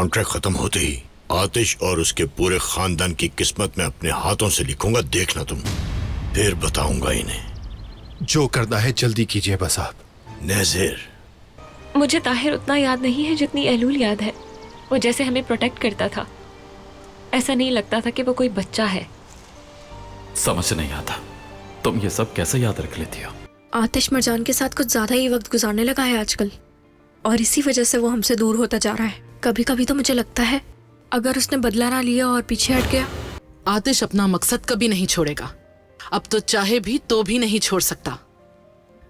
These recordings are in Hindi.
कॉन्ट्रैक्ट खत्म होते ही आतिश और उसके पूरे खानदान की किस्मत में अपने हाथों से लिखूंगा, देखना तुम। फिर बताऊंगा इन्हें। जो करना है जल्दी कीजिए बस आप। नज़ीर, मुझे ताहिर उतना याद नहीं है जितनी एलूल याद है। वो जैसे हमें प्रोटेक्ट करता था, ऐसा नहीं लगता था कि वो कोई बच्चा है। समझ नहीं आता तुम ये सब कैसे याद रख लेती हो। आतिश मरजान के साथ कुछ ज्यादा ही वक्त गुजारने लगा है आजकल, और इसी वजह से वो हमसे दूर होता जा रहा है। कभी कभी तो मुझे लगता है अगर उसने बदला ना लिया और पीछे हट गया। आतिश अपना मकसद कभी नहीं छोड़ेगा। अब तो चाहे भी तो भी नहीं छोड़ सकता,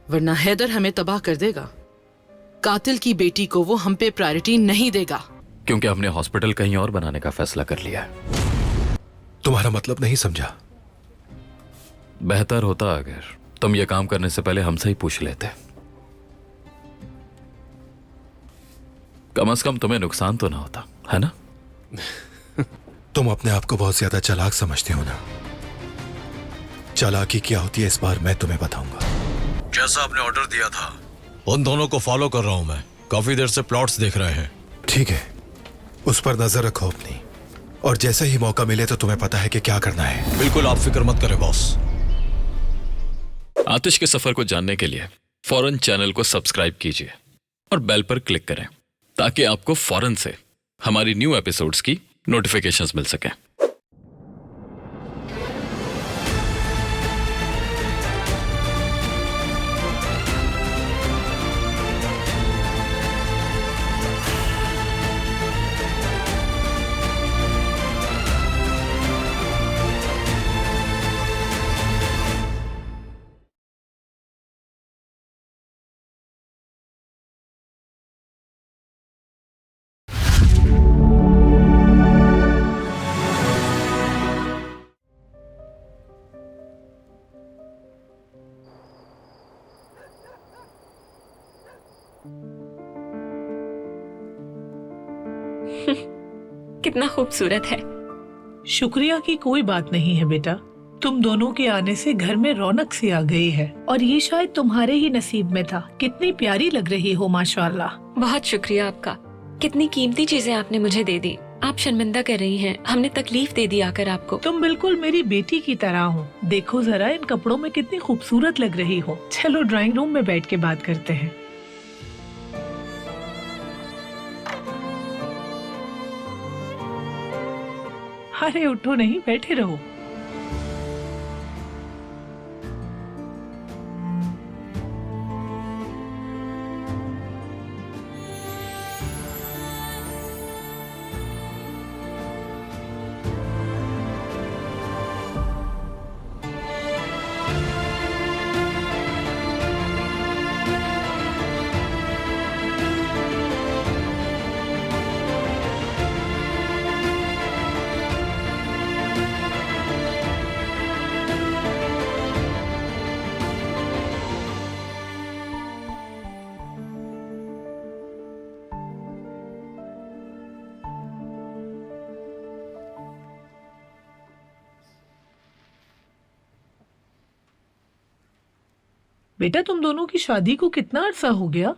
वरना हैदर हमें तबाह कर देगा। कातिल की बेटी को वो हम पे प्रायोरिटी नहीं देगा। क्योंकि हमने हॉस्पिटल कहीं और बनाने का फैसला कर लिया है। तुम्हारा मतलब नहीं समझा। बेहतर होता अगर तुम ये काम करने से पहले हमसे ही पूछ लेते। कम से कम तुम्हें नुकसान तो ना होता, है ना? तुम अपने आप को बहुत ज्यादा चालाक समझते हो ना। चालाकी क्या होती है इस बार मैं तुम्हें बताऊंगा। जैसा आपने ऑर्डर दिया था उन दोनों को फॉलो कर रहा हूं मैं। काफी देर से प्लॉट्स देख रहे हैं। ठीक है, उस पर नजर रखो अपनी, और जैसे ही मौका मिले तो तुम्हें पता है कि क्या करना है। बिल्कुल, आप फिक्र मत करें बॉस। आतिश के सफर को जानने के लिए फौरन चैनल को सब्सक्राइब कीजिए और बेल पर क्लिक करें ताकि आपको फौरन से हमारी न्यू एपिसोड्स की नोटिफिकेशंस मिल सकें। कितना खूबसूरत है। शुक्रिया की कोई बात नहीं है बेटा। तुम दोनों के आने से घर में रौनक सी आ गई है, और ये शायद तुम्हारे ही नसीब में था। कितनी प्यारी लग रही हो माशाल्लाह। बहुत शुक्रिया आपका। कितनी कीमती चीजें आपने मुझे दे दी। आप शर्मिंदा कर रही हैं, हमने तकलीफ दे दी आकर आपको। तुम बिल्कुल मेरी बेटी की तरह हो। देखो जरा इन कपड़ों में कितनी खूबसूरत लग रही हो। चलो ड्राइंग रूम में बैठ के बात करते हैं। अरे उठो नहीं, बैठे रहो। बेटा तुम दोनों की शादी को कितना अरसा हो गया?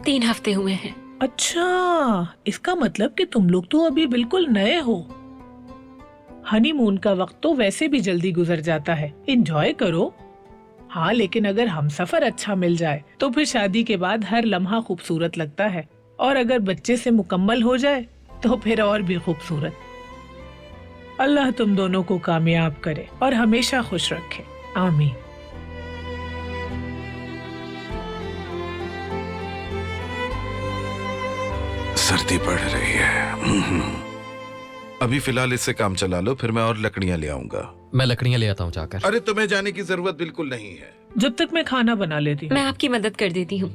3 हफ्ते हुए हैं। अच्छा, इसका मतलब कि तुम लोग तो अभी बिल्कुल नए हो। हनीमून का वक्त तो वैसे भी जल्दी गुजर जाता है, एंजॉय करो। हाँ, लेकिन अगर हम सफर अच्छा मिल जाए तो फिर शादी के बाद हर लम्हा खूबसूरत लगता है, और अगर बच्चे से मुकम्मल हो जाए तो फिर और भी खूबसूरत। अल्लाह तुम दोनों को कामयाब करे और हमेशा खुश रखे, आमीन। सर्दी बढ़ रही है। अभी फिलहाल इससे काम चला लो, फिर मैं और लकड़ियां ले आऊंगा। मैं लकड़ियां ले आता हूँ जाकर। अरे तुम्हें जाने की जरूरत बिल्कुल नहीं है। जब तक मैं खाना बना लेती हूँ। मैं आपकी मदद कर देती हूँ।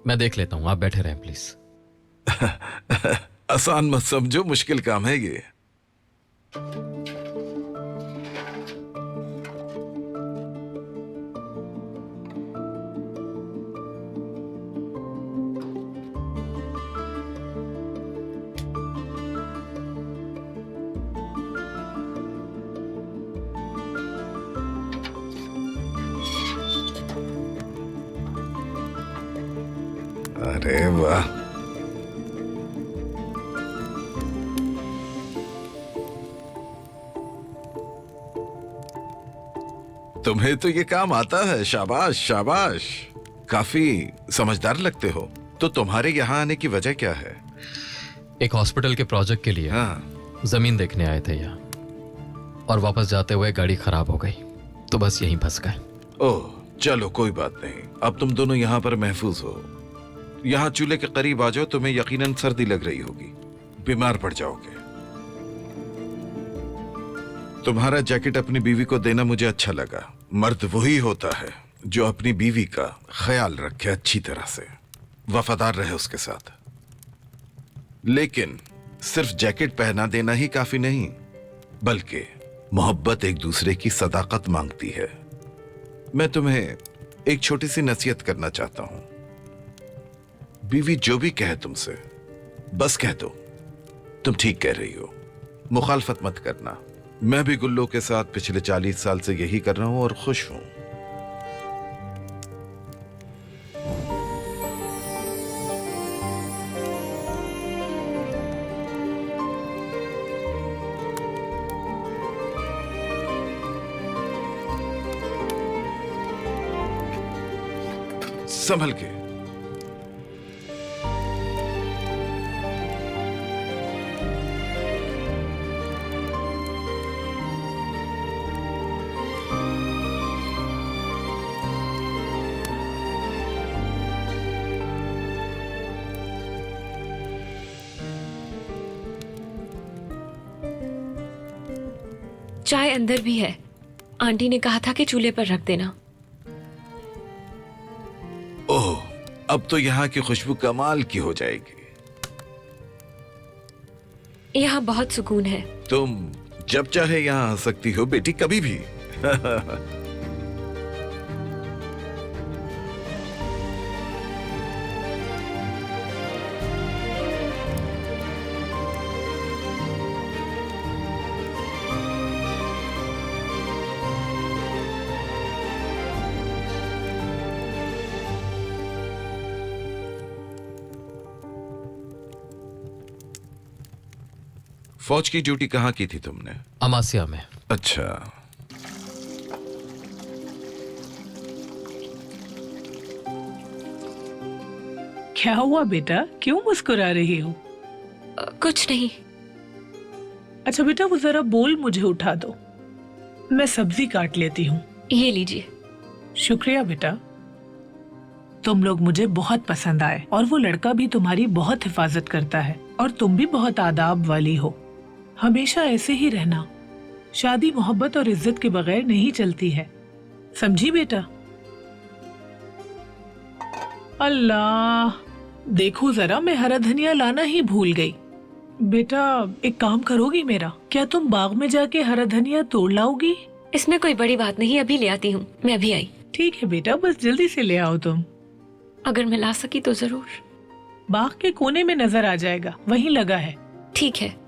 मैं देख लेता हूँ, आप बैठे रहें प्लीज। आसान मत समझो, मुश्किल काम है ये। अरे वाह, तुम्हें तो ये काम आता है, शाबाश शाबाश। काफी समझदार लगते हो। तो तुम्हारे यहाँ आने की वजह क्या है? एक हॉस्पिटल के प्रोजेक्ट के लिए हाँ, जमीन देखने आए थे यहाँ, और वापस जाते हुए गाड़ी खराब हो गई, तो बस यहीं फंस गए। ओह चलो कोई बात नहीं, अब तुम दोनों यहाँ पर महफूज हो। यहाँ चूल्हे के करीब आ जाओ, तुम्हें यकीनन सर्दी लग रही होगी, बीमार पड़ जाओगे। तुम्हारा जैकेट अपनी बीवी को देना मुझे अच्छा लगा। मर्द वही होता है जो अपनी बीवी का ख्याल रखे, अच्छी तरह से वफादार रहे उसके साथ। लेकिन सिर्फ जैकेट पहना देना ही काफी नहीं, बल्कि मोहब्बत एक दूसरे की सदाकत मांगती है। मैं तुम्हें एक छोटी सी नसीहत करना चाहता हूं। बीवी जो भी कहे तुमसे, बस कह दो तुम ठीक कह रही हो, मुखालफत मत करना। मैं भी गुल्लो के साथ पिछले 40 साल से यही कर रहा हूं और खुश हूं। संभल के। चाय अंदर भी है, आंटी ने कहा था कि चूल्हे पर रख देना। ओह, अब तो यहाँ की खुशबू कमाल की हो जाएगी। यहाँ बहुत सुकून है। तुम जब चाहे यहाँ आ सकती हो बेटी, कभी भी। फौज की ड्यूटी कहाँ की थी तुमने? अमासिया में। अच्छा, क्या हुआ बेटा, क्यों मुस्कुरा रही हो? कुछ नहीं। अच्छा बेटा, वो जरा बोल मुझे उठा दो, मैं सब्जी काट लेती हूँ। ये लीजिए। शुक्रिया बेटा, तुम लोग मुझे बहुत पसंद आए और वो लड़का भी तुम्हारी बहुत हिफाजत करता है और तुम भी बहुत आदाब वाली हो। हमेशा ऐसे ही रहना। शादी मोहब्बत और इज्जत के बगैर नहीं चलती है, समझी बेटा? अल्लाह, देखो जरा, मैं हरा धनिया लाना ही भूल गई। बेटा एक काम करोगी मेरा? क्या तुम बाग में जाके हरा धनिया तोड़ लाओगी? इसमें कोई बड़ी बात नहीं, अभी ले आती हूँ। मैं अभी आई। ठीक है बेटा, बस जल्दी से ले आओ तुम। अगर मैं ला सकी तो जरूर। बाग के कोने में नजर आ जाएगा, वहीं लगा है। ठीक है।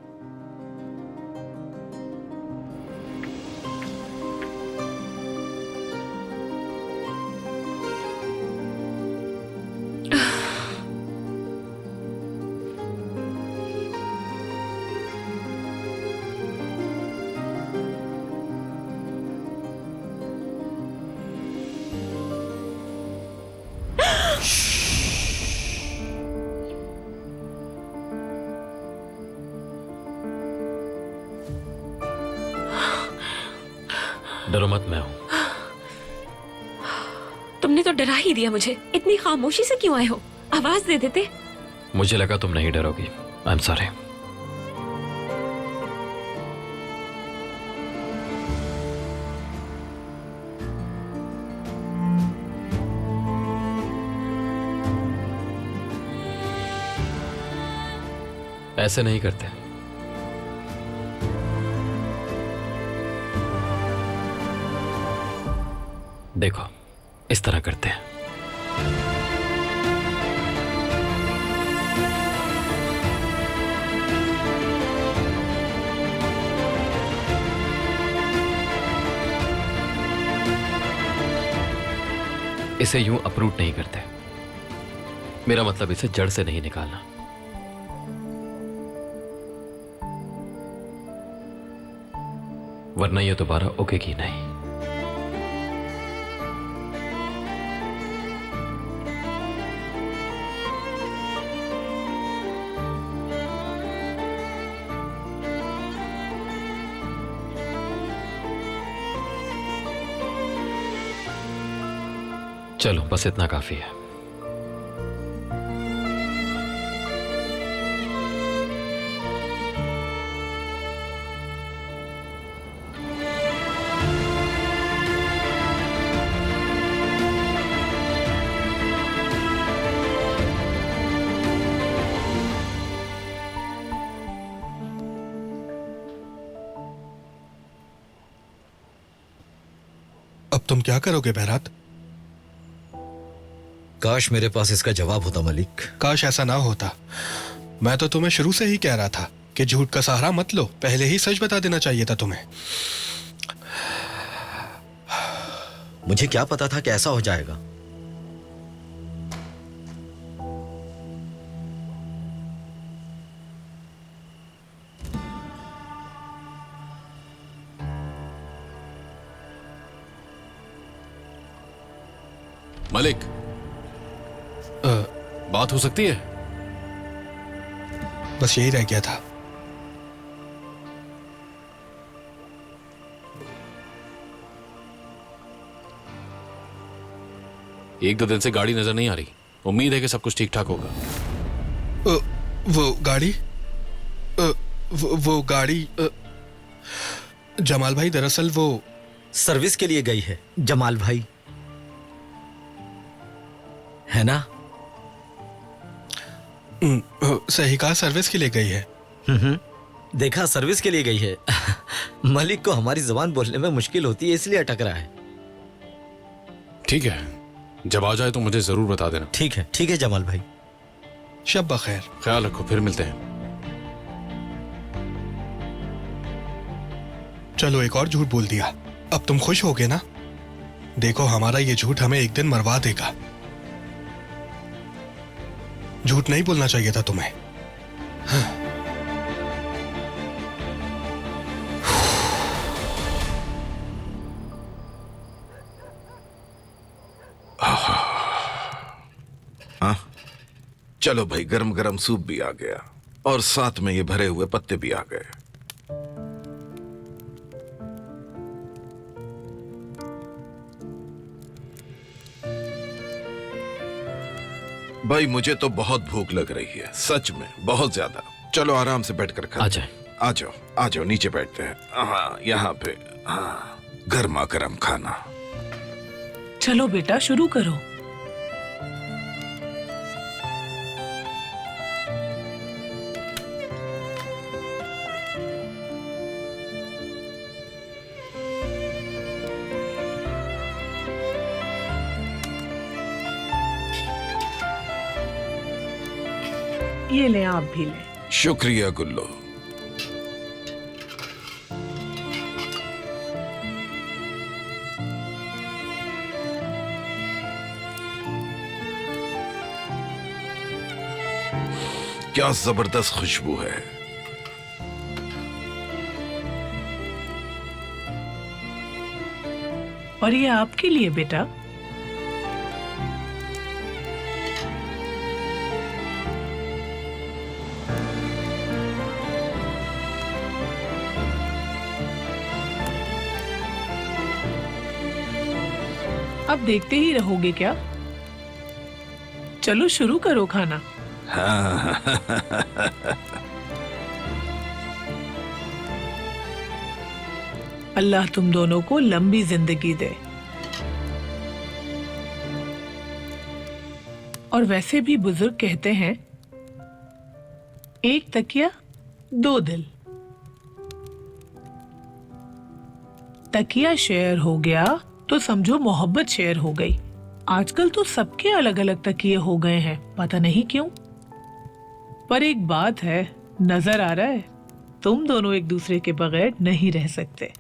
डरो मत, मैं हूं। तुमने तो डरा ही दिया मुझे। इतनी खामोशी से क्यों आए हो? आवाज दे देते। मुझे लगा तुम नहीं डरोगी। I am sorry. ऐसे नहीं करते। देखो, इस तरह करते हैं। इसे यूं अप्रूट नहीं करते। मेरा मतलब इसे जड़ से नहीं निकालना। वरना ये दोबारा उगेगी नहीं। चलो, बस इतना काफी है। अब तुम क्या करोगे बहरात? काश मेरे पास इसका जवाब होता मलिक। काश ऐसा ना होता। मैं तो तुम्हें शुरू से ही कह रहा था कि झूठ का सहारा मत लो, पहले ही सच बता देना चाहिए था तुम्हें। मुझे क्या पता था कि ऐसा हो जाएगा। मलिक, बात हो सकती है? बस यही रह गया था। एक दो दिन से गाड़ी नजर नहीं आ रही। उम्मीद है कि सब कुछ ठीक ठाक होगा। वो गाड़ी वो गाड़ी जमाल भाई, दरअसल वो सर्विस के लिए गई है। जमाल भाई, है ना? सही कहा, सर्विस के लिए गई है। देखा, सर्विस के लिए गई है। मलिक को हमारी जुबान बोलने में मुश्किल होती है, इसलिए अटक रहा है। ठीक है, जब आ जाए तो मुझे जरूर बता देना। ठीक है जमाल भाई। शब बखैर। ख्याल रखो, फिर मिलते हैं। चलो, एक और झूठ बोल दिया। अब तुम खुश होगे ना? देखो, हमारा ये झूठ हमें एक दिन मरवा देगा। झूठ नहीं बोलना चाहिए था तुम्हें। हाँ, चलो भाई, गरम गरम सूप भी आ गया और साथ में ये भरे हुए पत्ते भी आ गए। भाई, मुझे तो बहुत भूख लग रही है, सच में बहुत ज्यादा। चलो आराम से बैठकर खाते हैं। आ जाओ नीचे बैठते हैं। हाँ, यहाँ पे। हाँ, गर्मा गर्म खाना। चलो बेटा, शुरू करो। ये ले, आप भी ले। शुक्रिया गुल्लो। क्या जबरदस्त खुशबू है। और ये आपके लिए बेटा। अब देखते ही रहोगे क्या? चलो शुरू करो खाना। अल्लाह तुम दोनों को लंबी जिंदगी दे। और वैसे भी बुजुर्ग कहते हैं, एक तकिया, 2 दिल। तकिया शेयर हो गया तो समझो मोहब्बत शेयर हो गई। आजकल तो सबके अलग अलग तकिए हो गए हैं, पता नहीं क्यों। पर एक बात है, नजर आ रहा है, तुम दोनों एक दूसरे के बगैर नहीं रह सकते।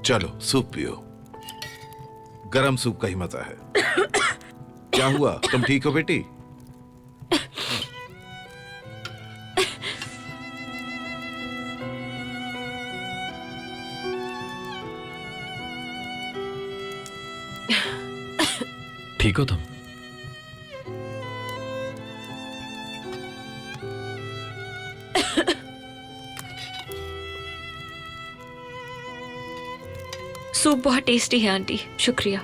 चलो सूप पियो, गरम सूप का ही मजा है। क्या हुआ, तुम ठीक हो बेटी? ठीक हो तुम? सूप बहुत टेस्टी है आंटी, शुक्रिया।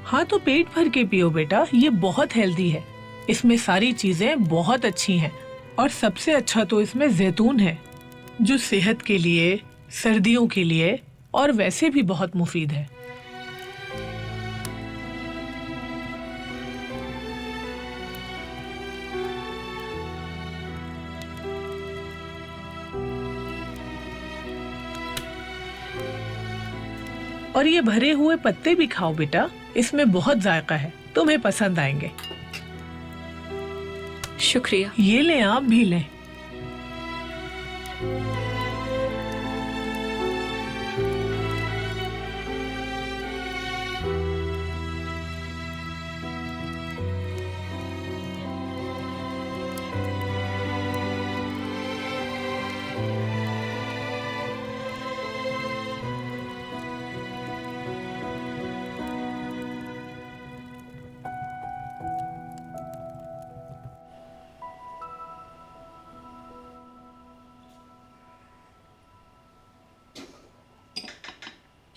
हाँ तो पेट भर के पियो बेटा, ये बहुत हेल्दी है। इसमें सारी चीजें बहुत अच्छी हैं और सबसे अच्छा तो इसमें जैतून है, जो सेहत के लिए, सर्दियों के लिए और वैसे भी बहुत मुफीद है। और ये भरे हुए पत्ते भी खाओ बेटा, इसमें बहुत जायका है, तुम्हें पसंद आएंगे। शुक्रिया। ये ले, आप भी लें।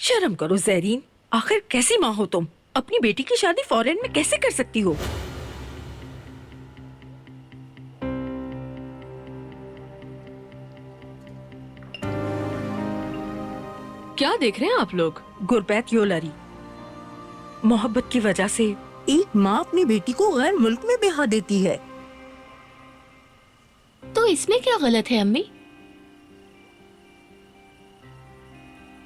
शर्म करो ज़ैरीन, आखिर कैसी माँ हो तुम? अपनी बेटी की शादी फॉरेन में कैसे कर सकती हो? क्या देख रहे हैं आप लोग? गुरबैत योलरी। मोहब्बत की वजह से एक माँ अपनी बेटी को गैर मुल्क में ब्याह देती है, तो इसमें क्या गलत है अम्मी?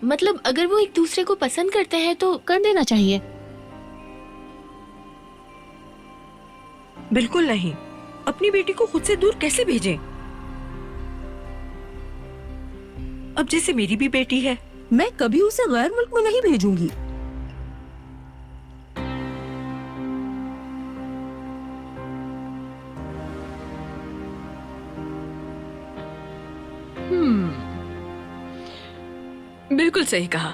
मतलब अगर वो एक दूसरे को पसंद करते हैं तो कर देना चाहिए। बिल्कुल नहीं, अपनी बेटी को खुद से दूर कैसे भेजें? अब जैसे मेरी भी बेटी है, मैं कभी उसे गैर मुल्क में नहीं भेजूंगी। बिल्कुल सही कहा।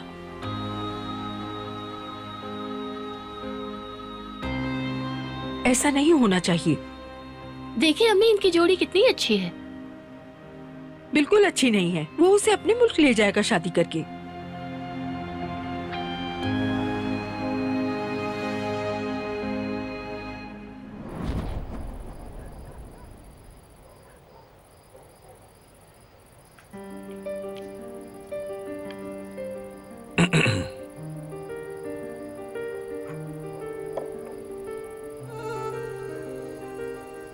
ऐसा नहीं होना चाहिए। देखिए अम्मी, इनकी जोड़ी कितनी अच्छी है। बिल्कुल अच्छी नहीं है, वो उसे अपने मुल्क ले जाएगा शादी करके।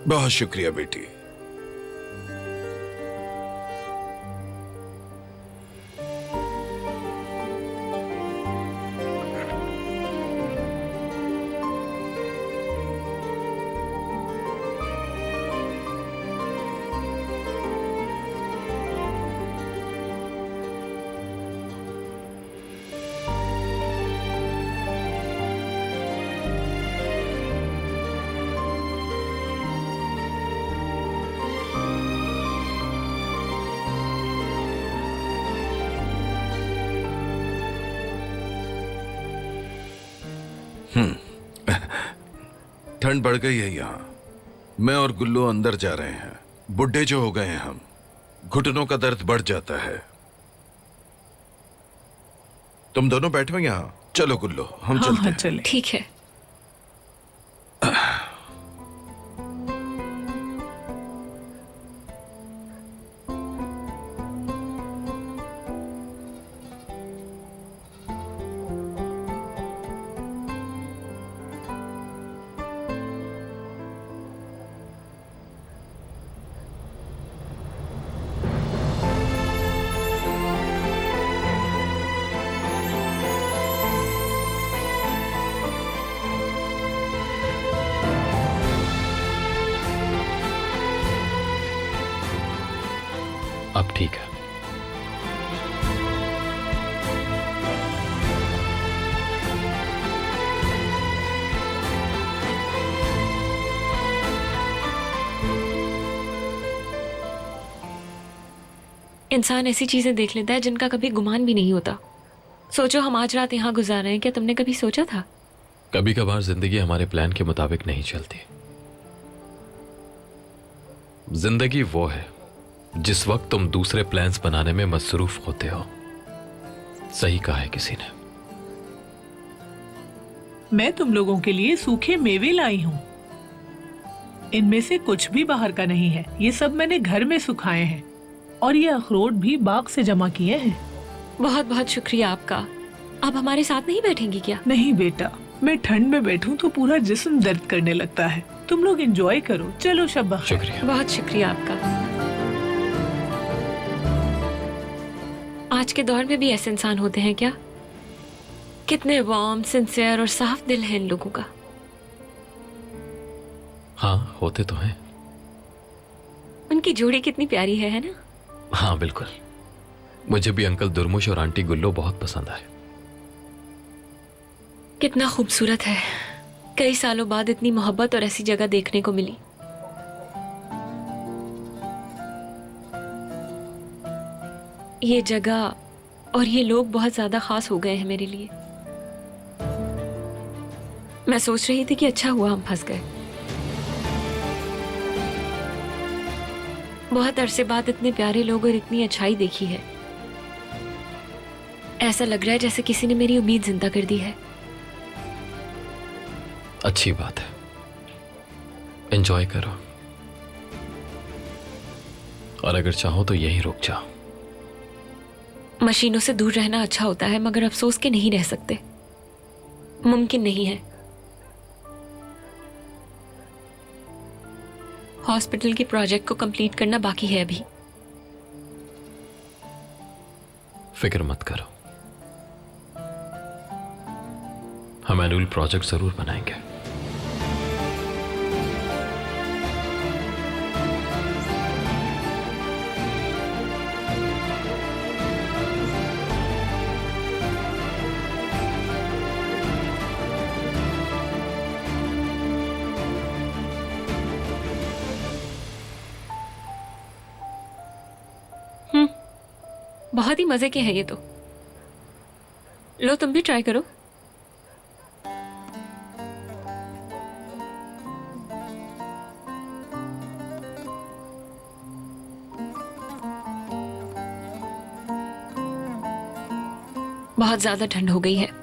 बहुत शुक्रिया बेटी। ठंड बढ़ गई है यहाँ। मैं और गुल्लू अंदर जा रहे हैं। बुढ़े जो हो गए हैं हम, घुटनों का दर्द बढ़ जाता है। तुम दोनों बैठो यहाँ। चलो गुल्लू, हम चलते हैं। चले। ठीक है। अब ठीक है। इंसान ऐसी चीजें देख लेता है जिनका कभी गुमान भी नहीं होता। सोचो हम आज रात यहाँ गुजार रहे हैं, क्या तुमने कभी सोचा था? कभी कभार जिंदगी हमारे प्लान के मुताबिक नहीं चलती। जिंदगी वो है जिस वक्त तुम दूसरे प्लान्स बनाने में मसरूफ होते हो। सही कहा है किसी ने। मैं तुम लोगों के लिए सूखे मेवे लाई हूँ। इनमें से कुछ भी बाहर का नहीं है, ये सब मैंने घर में सुखाए हैं और ये अखरोट भी बाग से जमा किए हैं। बहुत बहुत शुक्रिया आपका। आप हमारे साथ नहीं बैठेंगी क्या? नहीं बेटा, मैं ठंड में बैठूं तो पूरा जिस्म दर्द करने लगता है। तुम लोग एंजॉय करो। चलो शब्बा। शुक्रिया। बहुत शुक्रिया आपका। आज के दौर में भी ऐसे इंसान होते हैं क्या? कितने वार्म, सिंसियर और साफ दिल है इन लोगों का। हाँ, होते तो हैं। उनकी जोड़ी कितनी प्यारी है ना? हाँ बिल्कुल। मुझे भी अंकल दुर्मुश और आंटी गुल्लो बहुत पसंद आए। कितना खूबसूरत है। कई सालों बाद इतनी मोहब्बत और ऐसी जगह देखने को मिली। ये जगह और ये लोग बहुत ज्यादा खास हो गए हैं मेरे लिए। मैं सोच रही थी कि अच्छा हुआ हम फंस गए। बहुत अरसे बाद इतने प्यारे लोग और इतनी अच्छाई देखी है। ऐसा लग रहा है जैसे किसी ने मेरी उम्मीद जिंदा कर दी है। अच्छी बात है, एंजॉय करो और अगर चाहो तो यहीं रुक जाओ। मशीनों से दूर रहना अच्छा होता है, मगर अफसोस के नहीं रह सकते। मुमकिन नहीं है। हॉस्पिटल के प्रोजेक्ट को कंप्लीट करना बाकी है अभी। फिक्र मत करो, हम एनुअल प्रोजेक्ट जरूर बनाएंगे। बहुत ही मजे के हैं ये तो। लो तुम भी ट्राई करो। बहुत ज्यादा ठंड हो गई है।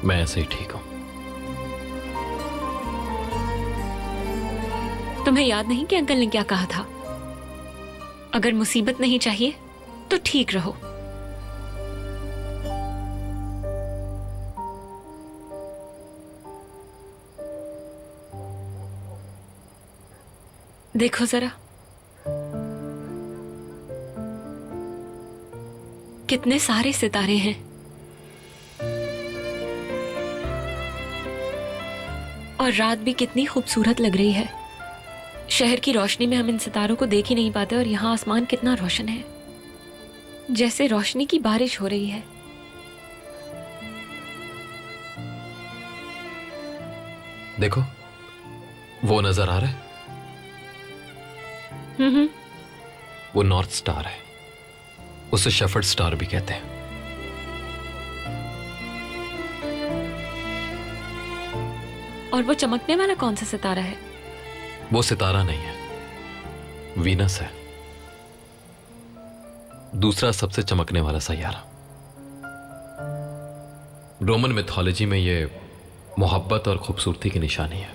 मैं ऐसे ही ठीक हूं। तुम्हें याद नहीं कि अंकल ने क्या कहा था? अगर मुसीबत नहीं चाहिए तो ठीक रहो। देखो जरा, कितने सारे सितारे हैं और रात भी कितनी खूबसूरत लग रही है। शहर की रोशनी में हम इन सितारों को देख ही नहीं पाते और यहाँ आसमान कितना रोशन है, जैसे रोशनी की बारिश हो रही है। देखो, वो नजर आ रहा है? वो नॉर्थ स्टार है। उसे शेफर्ड स्टार भी कहते हैं। और वो चमकने वाला कौन सा सितारा है? वो सितारा नहीं है, वीनस है, दूसरा सबसे चमकने वाला सैयारा। रोमन मिथोलॉजी में ये मोहब्बत और खूबसूरती की निशानी है।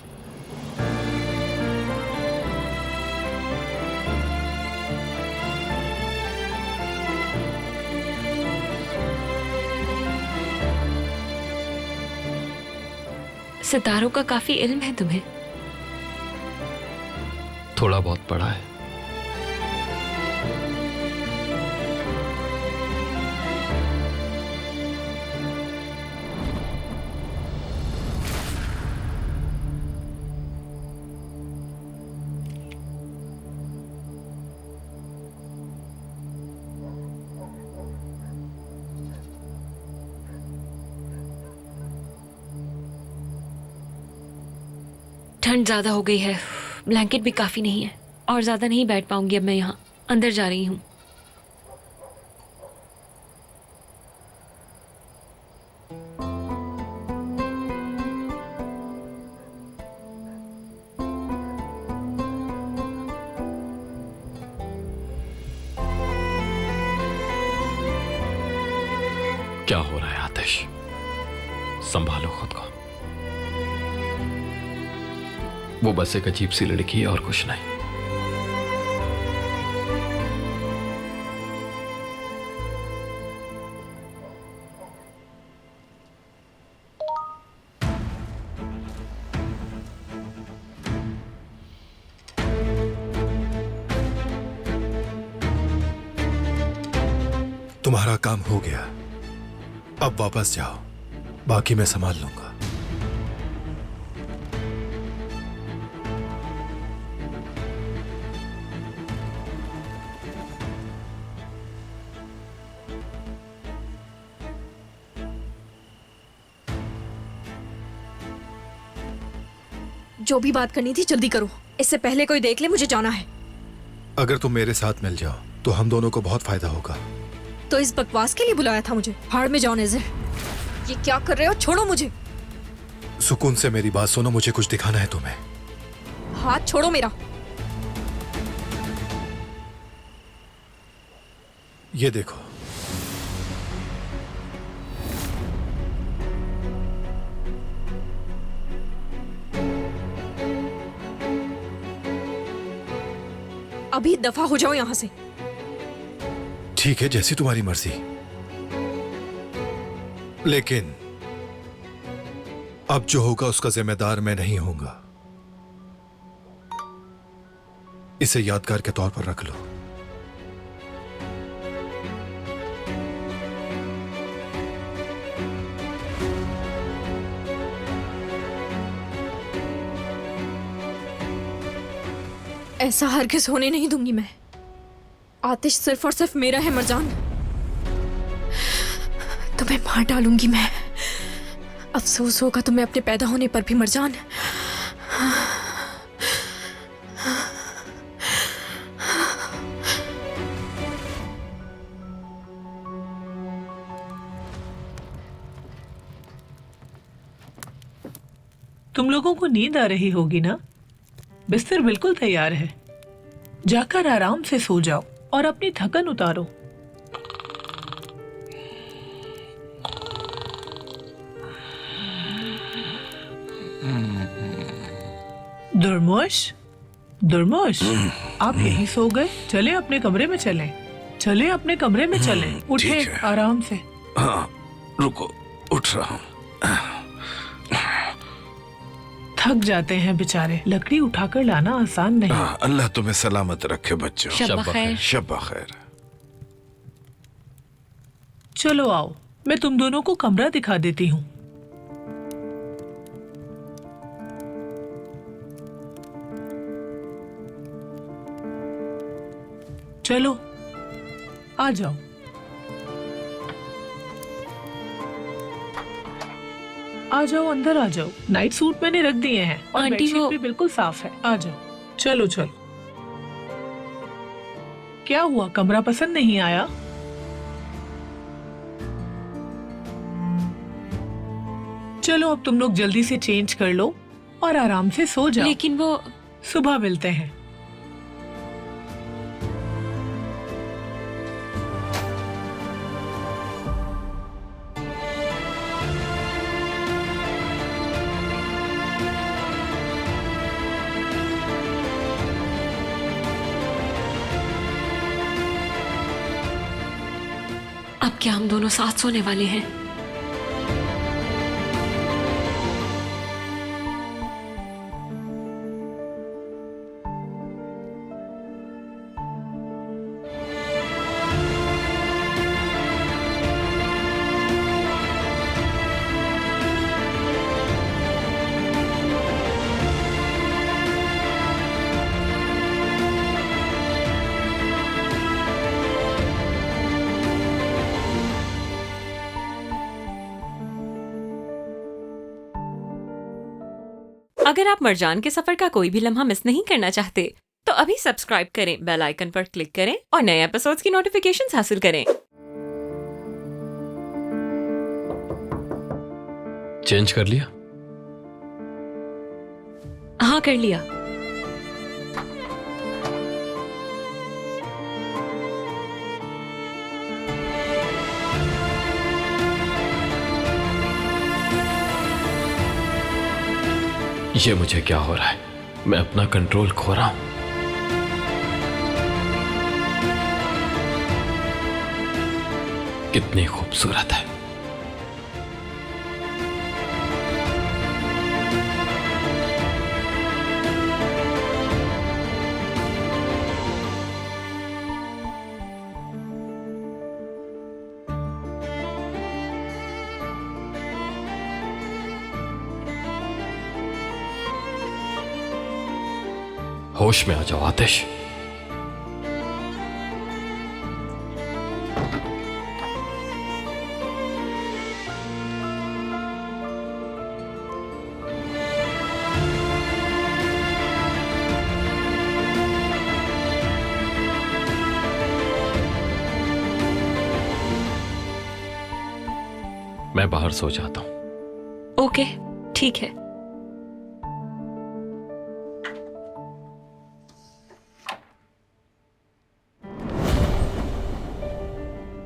सितारों का काफी इल्म है तुम्हें। थोड़ा बहुत पढ़ा है। ठंड ज्यादा हो गई है, ब्लैंकेट भी काफी नहीं है और ज्यादा नहीं बैठ पाऊंगी अब मैं यहाँ। अंदर जा रही हूँ। क्या हो रहा है आतिश? संभालो खुद को। वो बस एक अजीब सी लड़की है और कुछ नहीं। तुम्हारा काम हो गया, अब वापस जाओ, बाकी मैं संभाल लूंगा। जो भी बात करनी थी जल्दी करो, इससे पहले कोई देख ले, मुझे जाना है। अगर तुम मेरे साथ मिल जाओ तो हम दोनों को बहुत फायदा होगा। तो इस बकवास के लिए बुलाया था मुझे? भाड़ में जाओ नजर। ये क्या कर रहे हो? छोड़ो मुझे। सुकून से मेरी बात सुनो, मुझे कुछ दिखाना है तुम्हें। हाथ छोड़ो मेरा। ये देखो, अभी दफा हो जाओ यहां से। ठीक है, जैसी तुम्हारी मर्जी, लेकिन अब जो होगा उसका जिम्मेदार मैं नहीं होऊंगा। इसे यादगार के तौर पर रख लो। ऐसा हरगिज होने नहीं दूंगी मैं। आतिश सिर्फ और सिर्फ मेरा है मरजान। तुम्हें मार डालूंगी मैं। अफसोस होगा तुम्हें अपने पैदा होने पर भी मरजान। तुम लोगों को नींद आ रही होगी ना? बिस्तर बिल्कुल तैयार है, जाकर आराम से सो जाओ और अपनी थकन उतारो। दुर्मोश, दुर्मोश, आप यहीं सो गए? चले अपने कमरे में चलें। चले अपने कमरे में चलें। उठे आराम से। हाँ, रुको, उठ रहा हूँ। थक जाते हैं बेचारे, लकड़ी उठाकर लाना आसान नहीं। अल्लाह तुम्हें सलामत रखे बच्चों। शब खैर। शब खैर। चलो आओ, मैं तुम दोनों को कमरा दिखा देती हूँ। चलो आ जाओ। आ जाओ, अंदर आ जाओ। नाइट सूट मैंने रख दिए हैं और आंटी बेडशीट वो भी बिल्कुल साफ है। आ जाओ, चलो चलो। क्या हुआ, कमरा पसंद नहीं आया? चलो अब तुम लोग जल्दी से चेंज कर लो और आराम से सो जाओ। लेकिन वो सुबह मिलते हैं। क्या हम दोनों साथ सोने वाले हैं? अगर आप मरजान के सफर का कोई भी लम्हा मिस नहीं करना चाहते तो अभी सब्सक्राइब करें, बेल आइकन पर क्लिक करें और नए एपिसोड्स की नोटिफिकेशंस हासिल करें। चेंज कर लिया? हाँ, कर लिया। ये मुझे क्या हो रहा है? मैं अपना कंट्रोल खो रहा हूं। कितनी खूबसूरत है। होश में आ जाओ आतिश। मैं बाहर सो जाता हूं। ओके, ठीक है।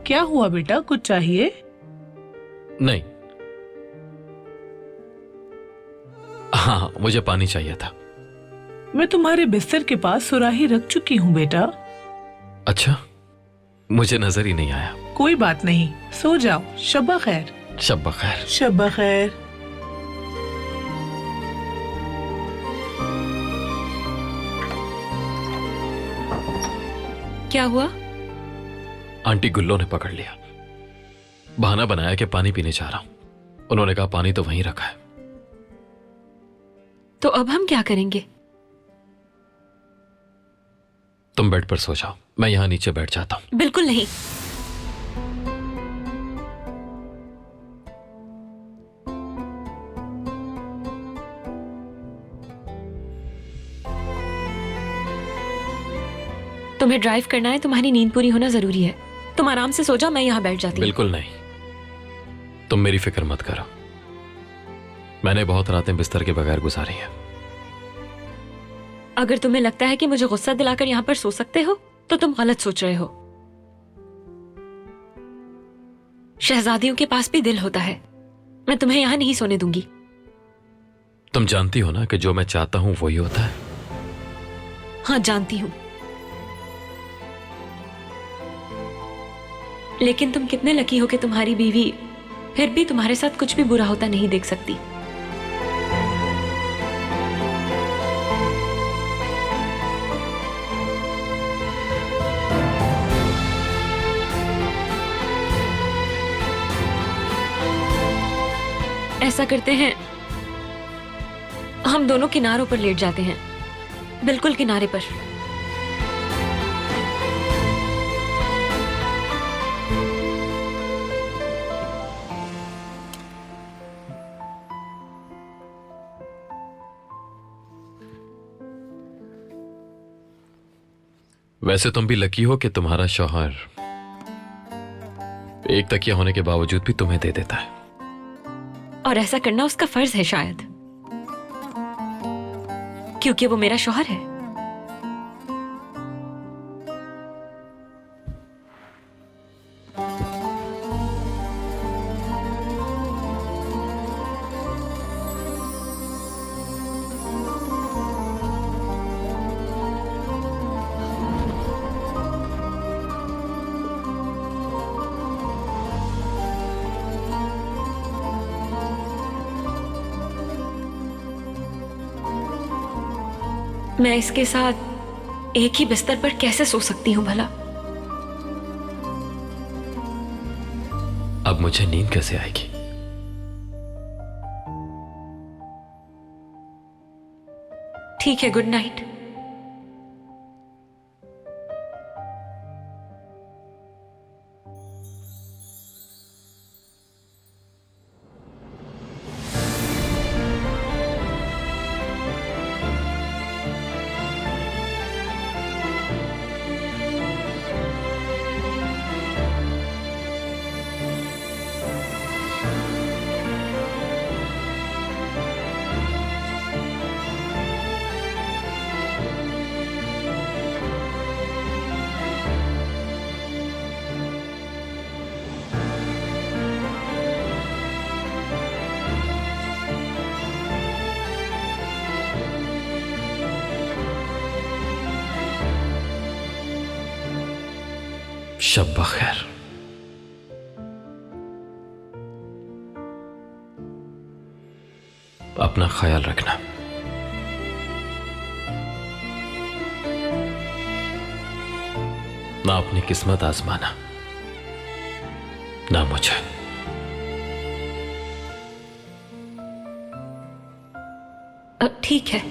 क्या हुआ बेटा, कुछ चाहिए? नहीं। हाँ, मुझे पानी चाहिए था। मैं तुम्हारे बिस्तर के पास सुराही रख चुकी हूँ बेटा। अच्छा, मुझे नजर ही नहीं आया। कोई बात नहीं, सो जाओ। शब्बा खैर। शब्बा खैर। शब्बा खैर। क्या हुआ? आंटी गुल्लो ने पकड़ लिया। बहाना बनाया कि पानी पीने जा रहा हूं। उन्होंने कहा पानी तो वहीं रखा है। तो अब हम क्या करेंगे? तुम बेड पर सो जाओ, मैं यहां नीचे बैठ जाता हूं। बिल्कुल नहीं। तुम्हें ड्राइव करना है, तुम्हारी नींद पूरी होना जरूरी है। तुम आराम से सो जाओ, मैं यहाँ बैठ जाती हूँ। बिल्कुल नहीं, तुम मेरी फिक्र मत करो। मैंने बहुत रातें बिस्तर के बगैर गुजारी हैं। अगर तुम्हें लगता है कि मुझे गुस्सा दिलाकर यहाँ पर सो सकते हो तो तुम गलत सोच रहे हो। शहजादियों के पास भी दिल होता है। मैं तुम्हें यहाँ नहीं सोने दूंगी। तुम जानती हो ना कि जो मैं चाहता हूं वही होता है। हाँ, जानती हूँ। लेकिन तुम कितने लकी हो कि तुम्हारी बीवी फिर भी तुम्हारे साथ कुछ भी बुरा होता नहीं देख सकती। ऐसा करते हैं, हम दोनों किनारों पर लेट जाते हैं, बिल्कुल किनारे पर। वैसे तुम भी लकी हो कि तुम्हारा शौहर एक तकिया होने के बावजूद भी तुम्हें दे देता है। और ऐसा करना उसका फर्ज है शायद, क्योंकि वो मेरा शौहर है। मैं इसके साथ एक ही बिस्तर पर कैसे सो सकती हूँ भला? अब मुझे नींद कैसे आएगी? ठीक है, गुड नाइट। शब बखैर। अपना ख्याल रखना। ना अपनी किस्मत आजमाना, ना मुझे। ठीक है।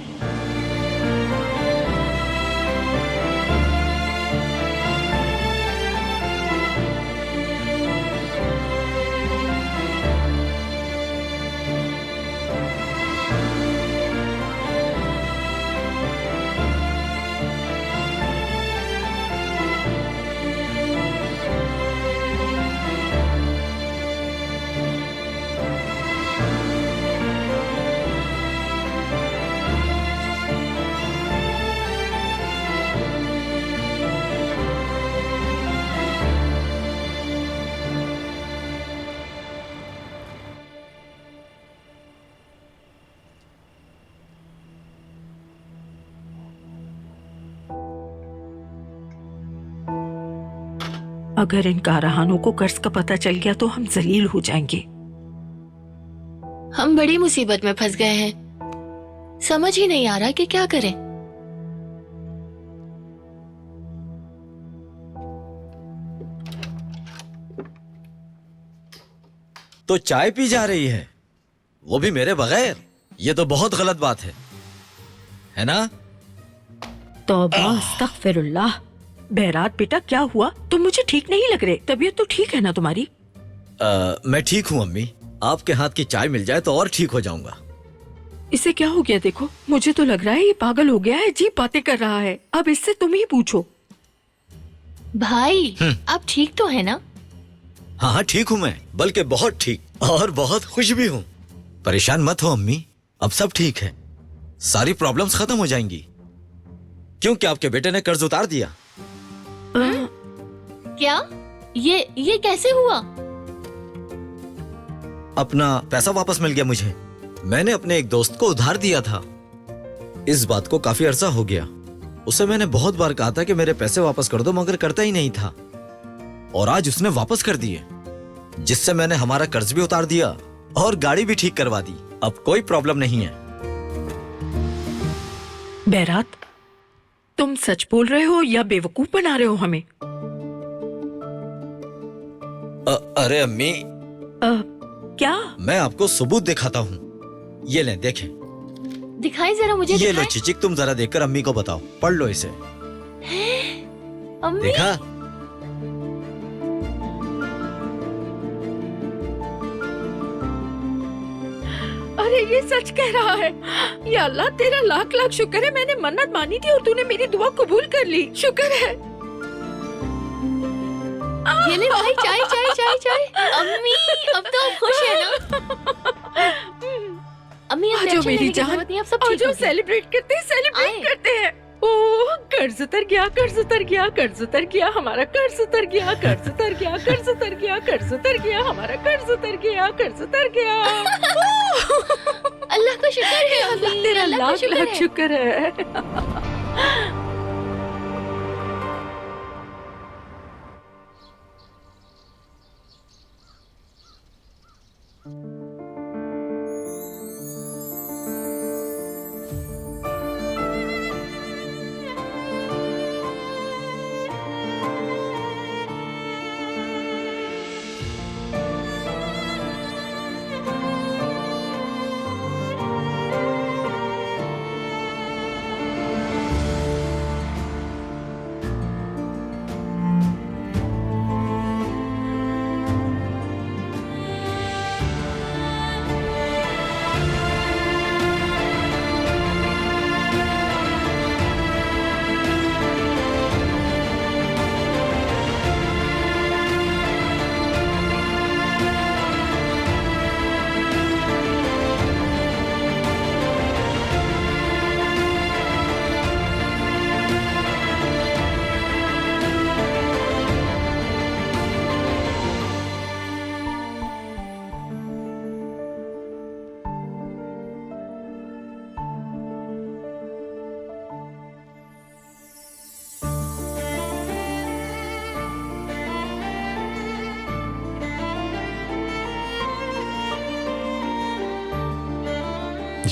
अगर इन कारहानों को कर्ज का पता चल गया तो हम जलील हो जाएंगे। हम बड़ी मुसीबत में फंस गए हैं, समझ ही नहीं आ रहा कि क्या करें। तो चाय पी जा रही है, वो भी मेरे बगैर। ये तो बहुत गलत बात है ना? तौबा अस्तगफिरुल्लाह। बहरात बेटा, क्या हुआ? तुम मुझे ठीक नहीं लग रहे। तबीयत तो ठीक है ना तुम्हारी? मैं ठीक हूँ अम्मी। आपके हाथ की चाय मिल जाए तो और ठीक हो जाऊंगा। इसे क्या हो गया? देखो, मुझे तो लग रहा है ये पागल हो गया है, अजीब बातें कर रहा है। अब इससे तुम ही पूछो। भाई, आप ठीक तो है ना? हाँ हाँ ठीक हूँ मैं, बल्कि बहुत ठीक, और बहुत खुश भी हूँ। परेशान मत हो अम्मी, अब सब ठीक है। सारी प्रॉब्लम्स खत्म हो जाएंगी, क्योंकि आपके बेटे ने कर्ज उतार दिया। क्या? ये कैसे हुआ? अपना पैसा वापस मिल गया मुझे। मैंने अपने एक दोस्त को उधार दिया था। इस बात को काफी अरसा हो गया। उसे मैंने बहुत बार कहा था कि मेरे पैसे वापस कर दो, मगर करता ही नहीं था। और आज उसने वापस कर दिए, जिससे मैंने हमारा कर्ज भी उतार दिया और गाड़ी भी ठीक करवा दी। अब कोई प्रॉब्लम नहीं है। बहरात, तुम सच बोल रहे हो या बेवकूफ बना रहे हो हमें? अरे अम्मी, क्या? मैं आपको सबूत दिखाता हूँ। ये लें, देखें। दिखाई जरा मुझे। ये लो चिचिक, तुम जरा देखकर अम्मी को बताओ। पढ़ लो इसे। अम्मी? देखा? अरे ये सच कह रहा है। या अल्लाह, तेरा लाख लाख शुक्र है, मैंने मन्नत मानी थी और तूने मेरी दुआ कबूल कर ली। शुक्र है। ये ले भाई, चाय चाय चाय चाय। अम्मी, अब तो आप खुश है ना? अम्मी, अब आजो मेरी जान, आप सब ठीक आजो सेलिब्रेट करते हैं, सेलिब्रेट करते हैं। ओह, कर्ज उतर गया, कर्ज उतर गया, कर्ज उतर गया, हमारा कर्ज उतर गया, कर्ज उतर गया, कर्ज उतर गया, कर्ज उतर गया, हमारा कर्ज उतर गया, कर्ज उतर गया। अल्लाह का शुक्र है अल्लाह, तेरा लाख लाख शुक्र है।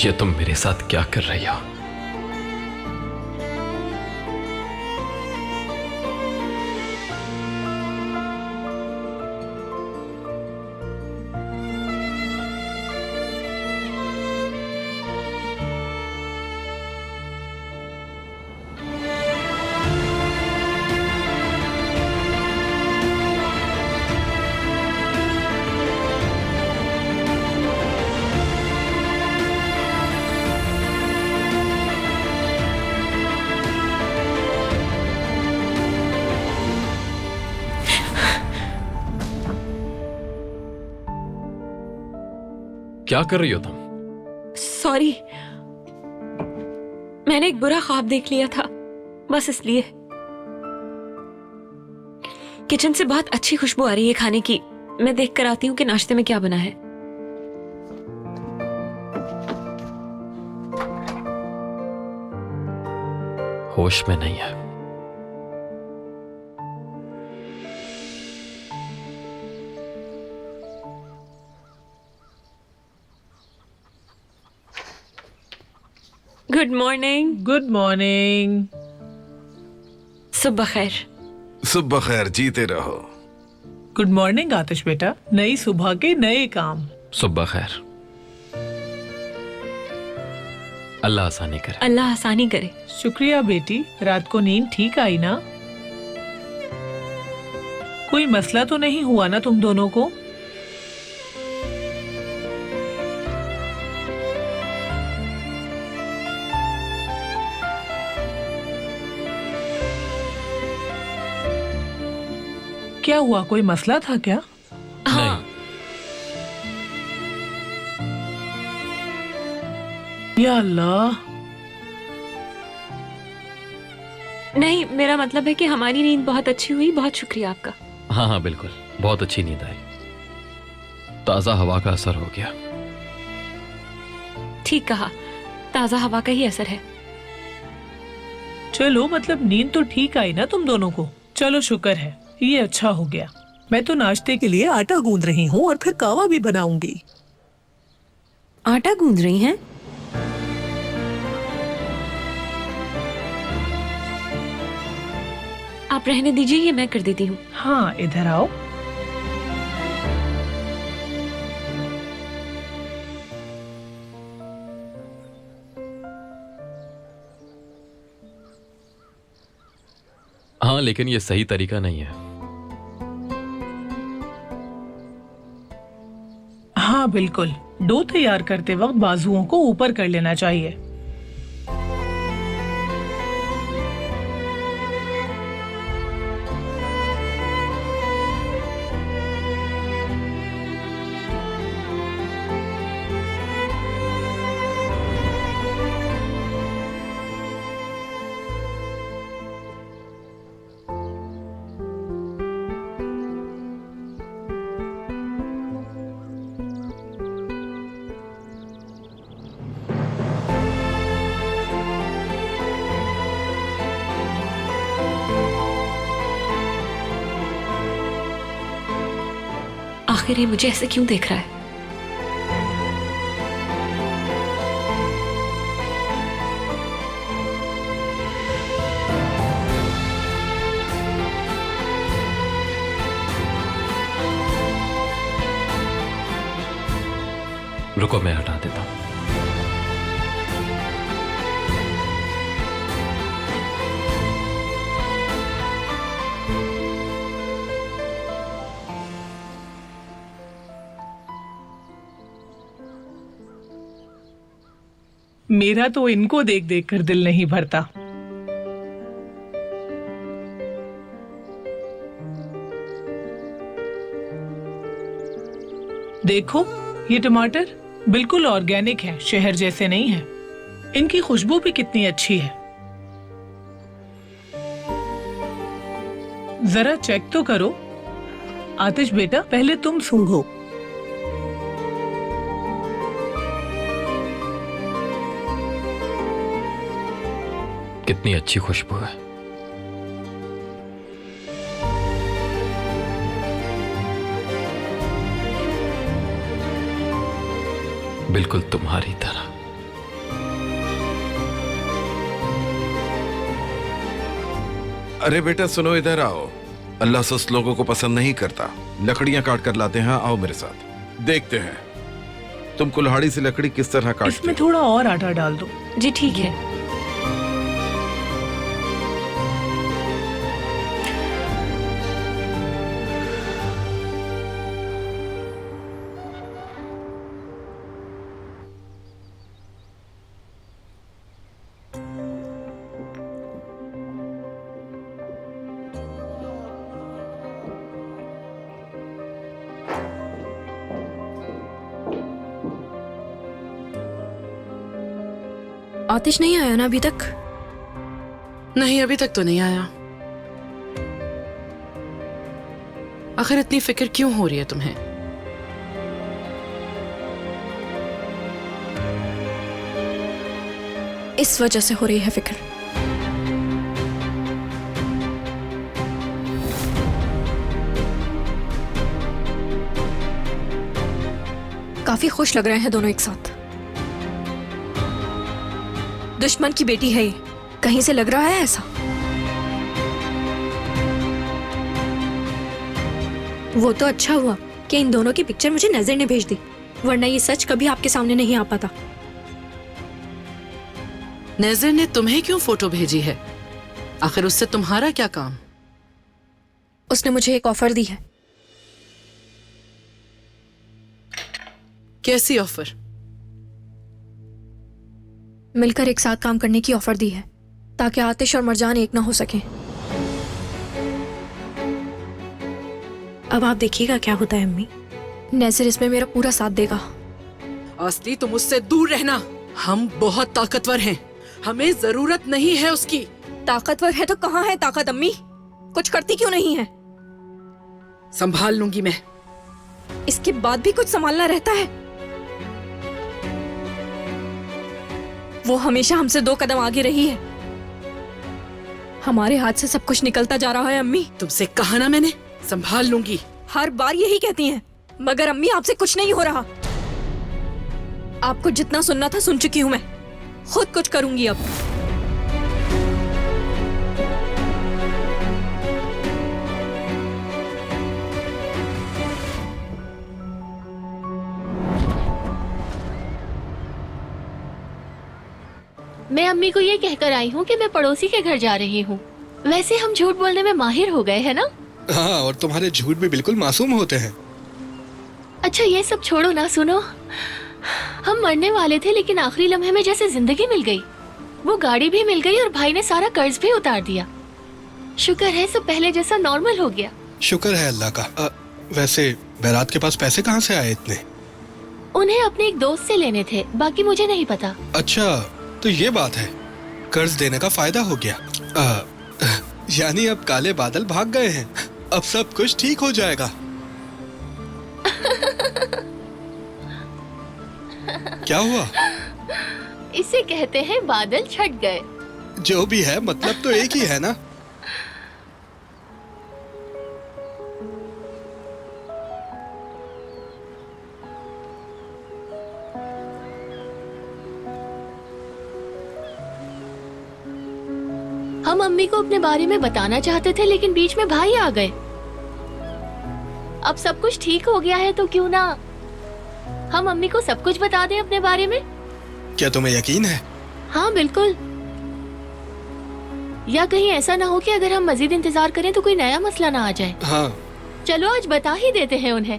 ये तुम मेरे साथ क्या कर रही हो? क्या कर रही हो तुम? सॉरी, मैंने एक बुरा ख्वाब देख लिया था, बस इसलिए। किचन से बहुत अच्छी खुशबू आ रही है खाने की। मैं देख कर आती हूँ कि नाश्ते में क्या बना है। होश में नहीं है। Good morning. Good morning. सुबह खैर। सुबह खैर, जीते रहो। गुड मॉर्निंग आतिश बेटा, नई सुबह के नए काम। सुबह खैर। अल्लाह आसानी करे। अल्लाह आसानी करे। शुक्रिया बेटी, रात को नींद ठीक आई ना? कोई मसला तो नहीं हुआ ना तुम दोनों को? क्या हुआ, कोई मसला था क्या? हाँ। या अल्लाह। नहीं, मेरा मतलब है कि हमारी नींद बहुत अच्छी हुई। बहुत शुक्रिया आपका। हाँ हाँ बिल्कुल, बहुत अच्छी नींद आई। ताजा हवा का असर हो गया। ठीक कहा, ताजा हवा का ही असर है। चलो, मतलब नींद तो ठीक आई ना तुम दोनों को? चलो शुक्र है, ये अच्छा हो गया। मैं तो नाश्ते के लिए आटा गूंद रही हूँ और फिर कावा भी बनाऊंगी। आटा गूंद रही हैं? आप रहने दीजिए, ये मैं कर देती हूँ। हाँ, इधर आओ। हाँ, लेकिन ये सही तरीका नहीं है। हाँ बिल्कुल, डो तैयार करते वक्त बाजुओं को ऊपर कर लेना चाहिए। आखिर ये मुझे ऐसे क्यों देख रहा है? रुको, मैं हटा देता हूं। मेरा तो इनको देख देख कर दिल नहीं भरता। देखो, ये टमाटर बिल्कुल ऑर्गेनिक है, शहर जैसे नहीं है। इनकी खुशबू भी कितनी अच्छी है। जरा चेक तो करो। आतिश बेटा, पहले तुम सूंघो। कितनी अच्छी खुशबू है। बिल्कुल तुम्हारी तरह। अरे बेटा सुनो, इधर आओ। अल्लाह सुस्त लोगों को पसंद नहीं करता। लकड़ियां काट कर लाते हैं, आओ मेरे साथ देखते हैं तुम कुल्हाड़ी से लकड़ी किस तरह काटते इसमें थोड़ा और आटा डाल दो। जी ठीक है। आतिश नहीं आया ना अभी तक? नहीं, अभी तक तो नहीं आया। आखिर इतनी फिक्र क्यों हो रही है तुम्हें? इस वजह से हो रही है फिक्र। काफी खुश लग रहे हैं दोनों एक साथ। दुश्मन की बेटी है ये, कहीं से लग रहा है ऐसा? वो तो अच्छा हुआ कि इन दोनों की पिक्चर मुझे नजर ने भेज दी, वरना ये सच कभी आपके सामने नहीं आ पाता। नजर ने तुम्हें क्यों फोटो भेजी है? आखिर उससे तुम्हारा क्या काम? उसने मुझे एक ऑफर दी है। कैसी ऑफर? मिलकर एक साथ काम करने की ऑफर दी है, ताकि आतिश और मरजान एक ना हो सके। अब आप देखिएगा क्या होता है अम्मी। नज़र इसमें मेरा पूरा साथ देगा। असली तुम उससे दूर रहना। हम बहुत ताकतवर हैं, हमें जरूरत नहीं है उसकी। ताकतवर है तो कहाँ है ताकत अम्मी? कुछ करती क्यों नहीं है? संभाल लूंगी मैं। इसके बाद भी कुछ संभालना रहता है। वो हमेशा हमसे 2 कदम आगे रही है। हमारे हाथ से सब कुछ निकलता जा रहा है अम्मी। तुमसे कहा ना मैंने, संभाल लूंगी। हर बार यही कहती हैं, मगर अम्मी आपसे कुछ नहीं हो रहा। आपको जितना सुनना था सुन चुकी हूं मैं। खुद कुछ करूंगी अब। मैं अम्मी को ये कहकर आई हूँ कि मैं पड़ोसी के घर जा रही हूँ। वैसे हम झूठ बोलने में माहिर हो गए हैं ना? हाँ, और तुम्हारे झूठ भी बिल्कुल मासूम होते हैं। अच्छा ये सब छोड़ो ना, सुनो। हम मरने वाले थे लेकिन आखिरी लम्हे में जैसे जिंदगी मिल गई। वो गाड़ी भी मिल गई और भाई ने सारा कर्ज भी उतार दिया। शुक्र है सब पहले जैसा नॉर्मल हो गया। शुक्र है अल्लाह का। वैसे बैरात के पास पैसे कहाँ से आए इतने? उन्हें अपने एक दोस्त से लेने थे, बाकी मुझे नहीं पता। अच्छा तो ये बात है, कर्ज देने का फायदा हो गया। यानी अब काले बादल भाग गए हैं। अब सब कुछ ठीक हो जाएगा। क्या हुआ? इसे कहते हैं बादल छट गए। जो भी है, मतलब तो एक ही है ना। हम अम्मी को अपने बारे में बताना चाहते थे लेकिन बीच में भाई आ गए। अब सब कुछ ठीक हो गया है तो क्यों ना हम अम्मी को सब कुछ बता दें अपने बारे में? क्या तुम्हें यकीन है? हाँ बिल्कुल। या कहीं ऐसा ना हो कि अगर हम मजीद इंतजार करें तो कोई नया मसला ना आ जाए। हाँ चलो आज बता ही देते हैं उन्हें।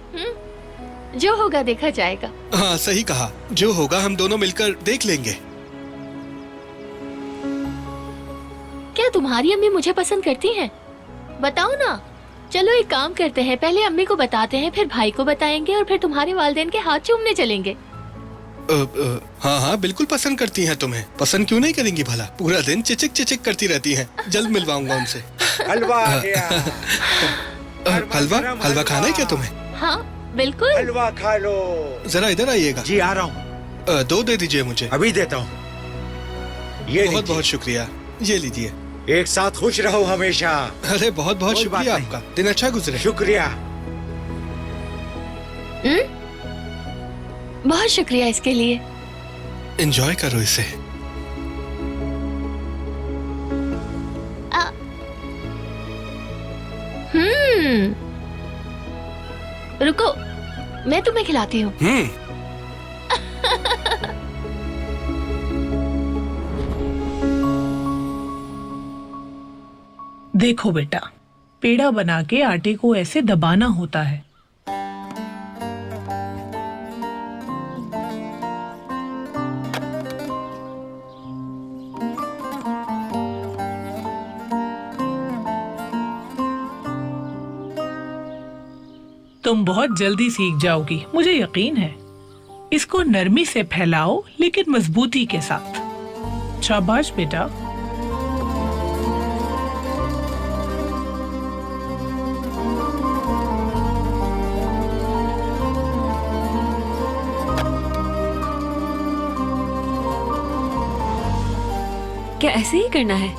जो होगा देखा जाएगा। हाँ सही कहा, जो होगा हम दोनों मिलकर देख लेंगे। क्या तुम्हारी अम्मी मुझे पसंद करती हैं? बताओ ना। चलो एक काम करते हैं, पहले अम्मी को बताते हैं, फिर भाई को बताएंगे और फिर तुम्हारे वालिदैन के हाथ चूमने चलेंगे। हाँ हाँ बिल्कुल पसंद करती हैं तुम्हें। पसंद क्यों नहीं करेंगी भला? पूरा दिन चिचिक चिचिक करती रहती हैं। जल्द मिलवाऊंगा उनसे। हलवा आ गया। हलवा खाना है क्या तुम्हें? हाँ बिल्कुल। हलवा खा लो। जरा इधर आइएगा। जी आ रहा हूँ। 2 दे दीजिए मुझे। अभी देता हूँ। ये बहुत बहुत शुक्रिया। ये लीजिए। एक साथ खुश रहो हमेशा। अरे बहुत बहुत शुक्रिया आपका। दिन अच्छा गुजरे। शुक्रिया। बहुत शुक्रिया इसके लिए। एंजॉय करो इसे। रुको, मैं तुम्हें खिलाती हूँ। देखो बेटा, पेड़ा बना के आटे को ऐसे दबाना होता है। तुम बहुत जल्दी सीख जाओगी, मुझे यकीन है। इसको नरमी से फैलाओ लेकिन मजबूती के साथ। शाबाश बेटा। क्या ऐसे ही करना है?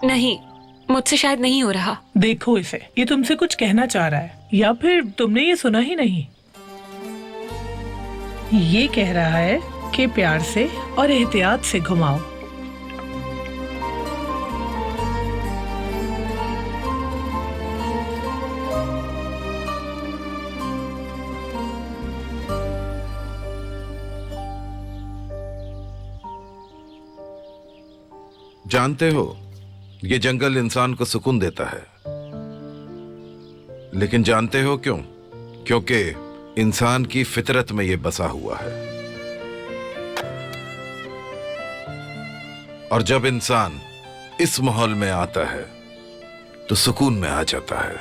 नहीं, मुझसे शायद नहीं हो रहा। देखो इसे, ये तुमसे कुछ कहना चाह रहा है, या फिर तुमने ये सुना ही नहीं। ये कह रहा है कि प्यार से और एहतियात से घुमाओ। जानते हो, ये जंगल इंसान को सुकून देता है, लेकिन जानते हो क्यों? क्योंकि इंसान की फितरत में ये बसा हुआ है। और जब इंसान इस माहौल में आता है तो सुकून में आ जाता है।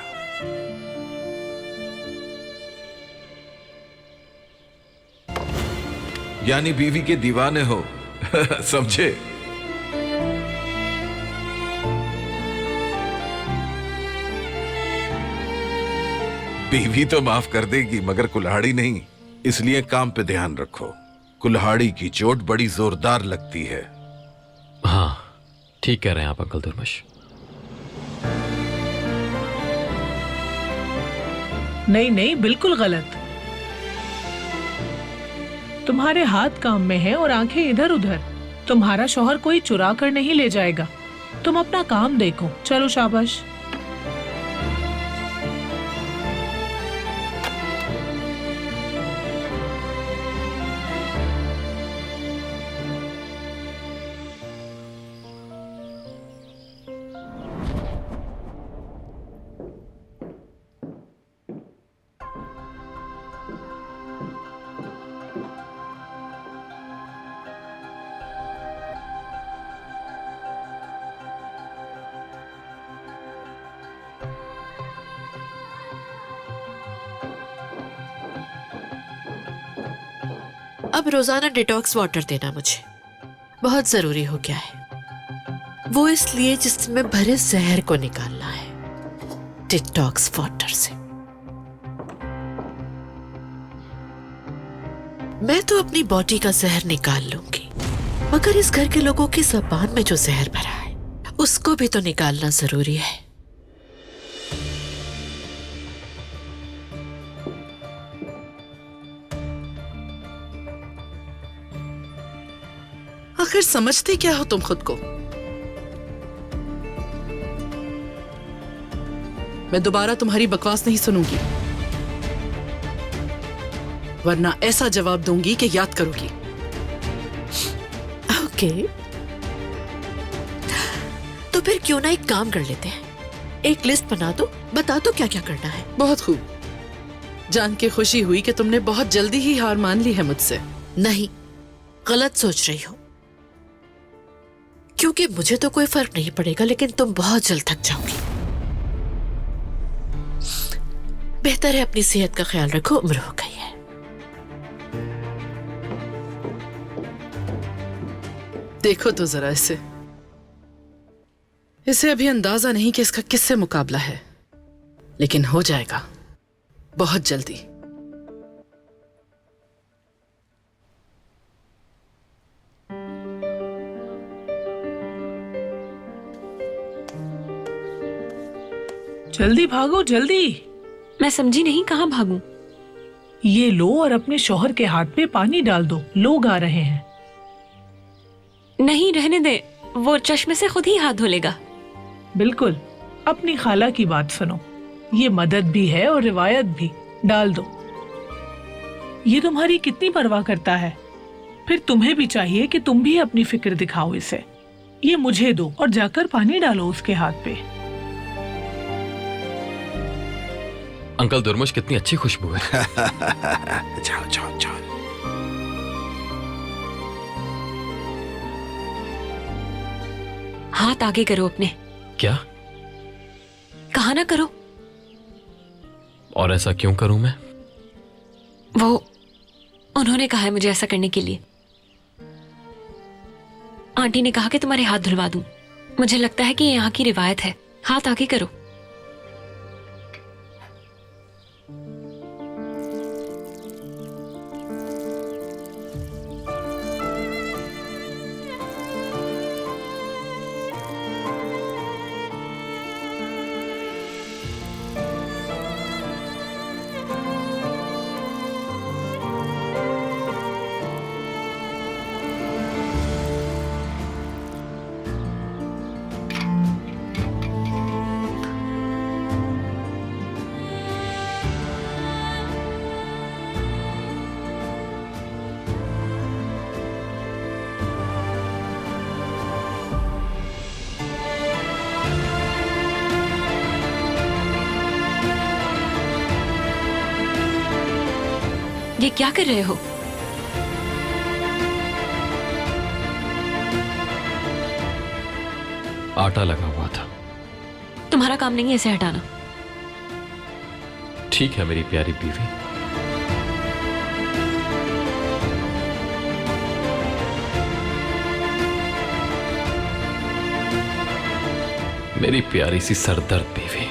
यानी बीवी के दीवाने हो। समझे? बीवी तो माफ कर देगी मगर कुल्हाड़ी नहीं, इसलिए काम पे ध्यान रखो। कुल्हाड़ी की चोट बड़ी जोरदार लगती है। हाँ, ठीक कह रहे हैं आप अंकल दुर्मश। नहीं नहीं, बिल्कुल गलत। तुम्हारे हाथ काम में है और आंखें इधर उधर। तुम्हारा शौहर कोई चुरा कर नहीं ले जाएगा। तुम अपना काम देखो। चलो शाबाश। अब रोजाना डिटॉक्स वाटर देना मुझे बहुत जरूरी हो गया है। वो इसलिए जिसमें भरे जहर को निकालना है डिटॉक्स वाटर से। मैं तो अपनी बॉडी का जहर निकाल लूंगी, मगर इस घर के लोगों की ज़बान में जो जहर भरा है उसको भी तो निकालना जरूरी है। आखिर समझते क्या हो तुम खुद को? मैं दोबारा तुम्हारी बकवास नहीं सुनूंगी, वरना ऐसा जवाब दूंगी कि याद करोगी। ओके, तो फिर क्यों ना एक काम कर लेते हैं, एक लिस्ट बना दो, बता दो क्या क्या करना है। बहुत खूब। जान के खुशी हुई कि तुमने बहुत जल्दी ही हार मान ली है मुझसे। नहीं, गलत सोच रही हो, क्योंकि मुझे तो कोई फर्क नहीं पड़ेगा, लेकिन तुम बहुत जल्द थक जाओगी। बेहतर है अपनी सेहत का ख्याल रखो, उम्र हो गई है। देखो तो जरा इसे अभी अंदाजा नहीं कि इसका किससे मुकाबला है, लेकिन हो जाएगा बहुत जल्दी। जल्दी भागो जल्दी। मैं समझी नहीं, कहाँ भागूं? ये लो और अपने शौहर के हाथ पे पानी डाल दो, लोग आ रहे हैं। नहीं, रहने दे, वो चश्मे से खुद ही हाथ धो लेगा। बिल्कुल, अपनी खाला की बात सुनो, ये मदद भी है और रिवायत भी। डाल दो। ये तुम्हारी कितनी परवाह करता है, फिर तुम्हें भी चाहिए कि तुम भी अपनी फिक्र दिखाओ इसे। ये मुझे दो और जाकर पानी डालो उसके हाथ पे। अंकल दुर्मुश, कितनी अच्छी खुशबू है। जाओ जाओ जाओ। हाथ आगे करो अपने। क्या? कहा ना करो। और ऐसा क्यों करूं मैं? वो उन्होंने कहा है मुझे ऐसा करने के लिए। आंटी ने कहा कि तुम्हारे हाथ धुलवा दूं। मुझे लगता है कि ये यहाँ की रिवायत है। हाथ आगे करो। ये क्या कर रहे हो? आटा लगा हुआ था। तुम्हारा काम नहीं है इसे हटाना। ठीक है मेरी प्यारी बीवी। मेरी प्यारी सी सरदर्द बीवी।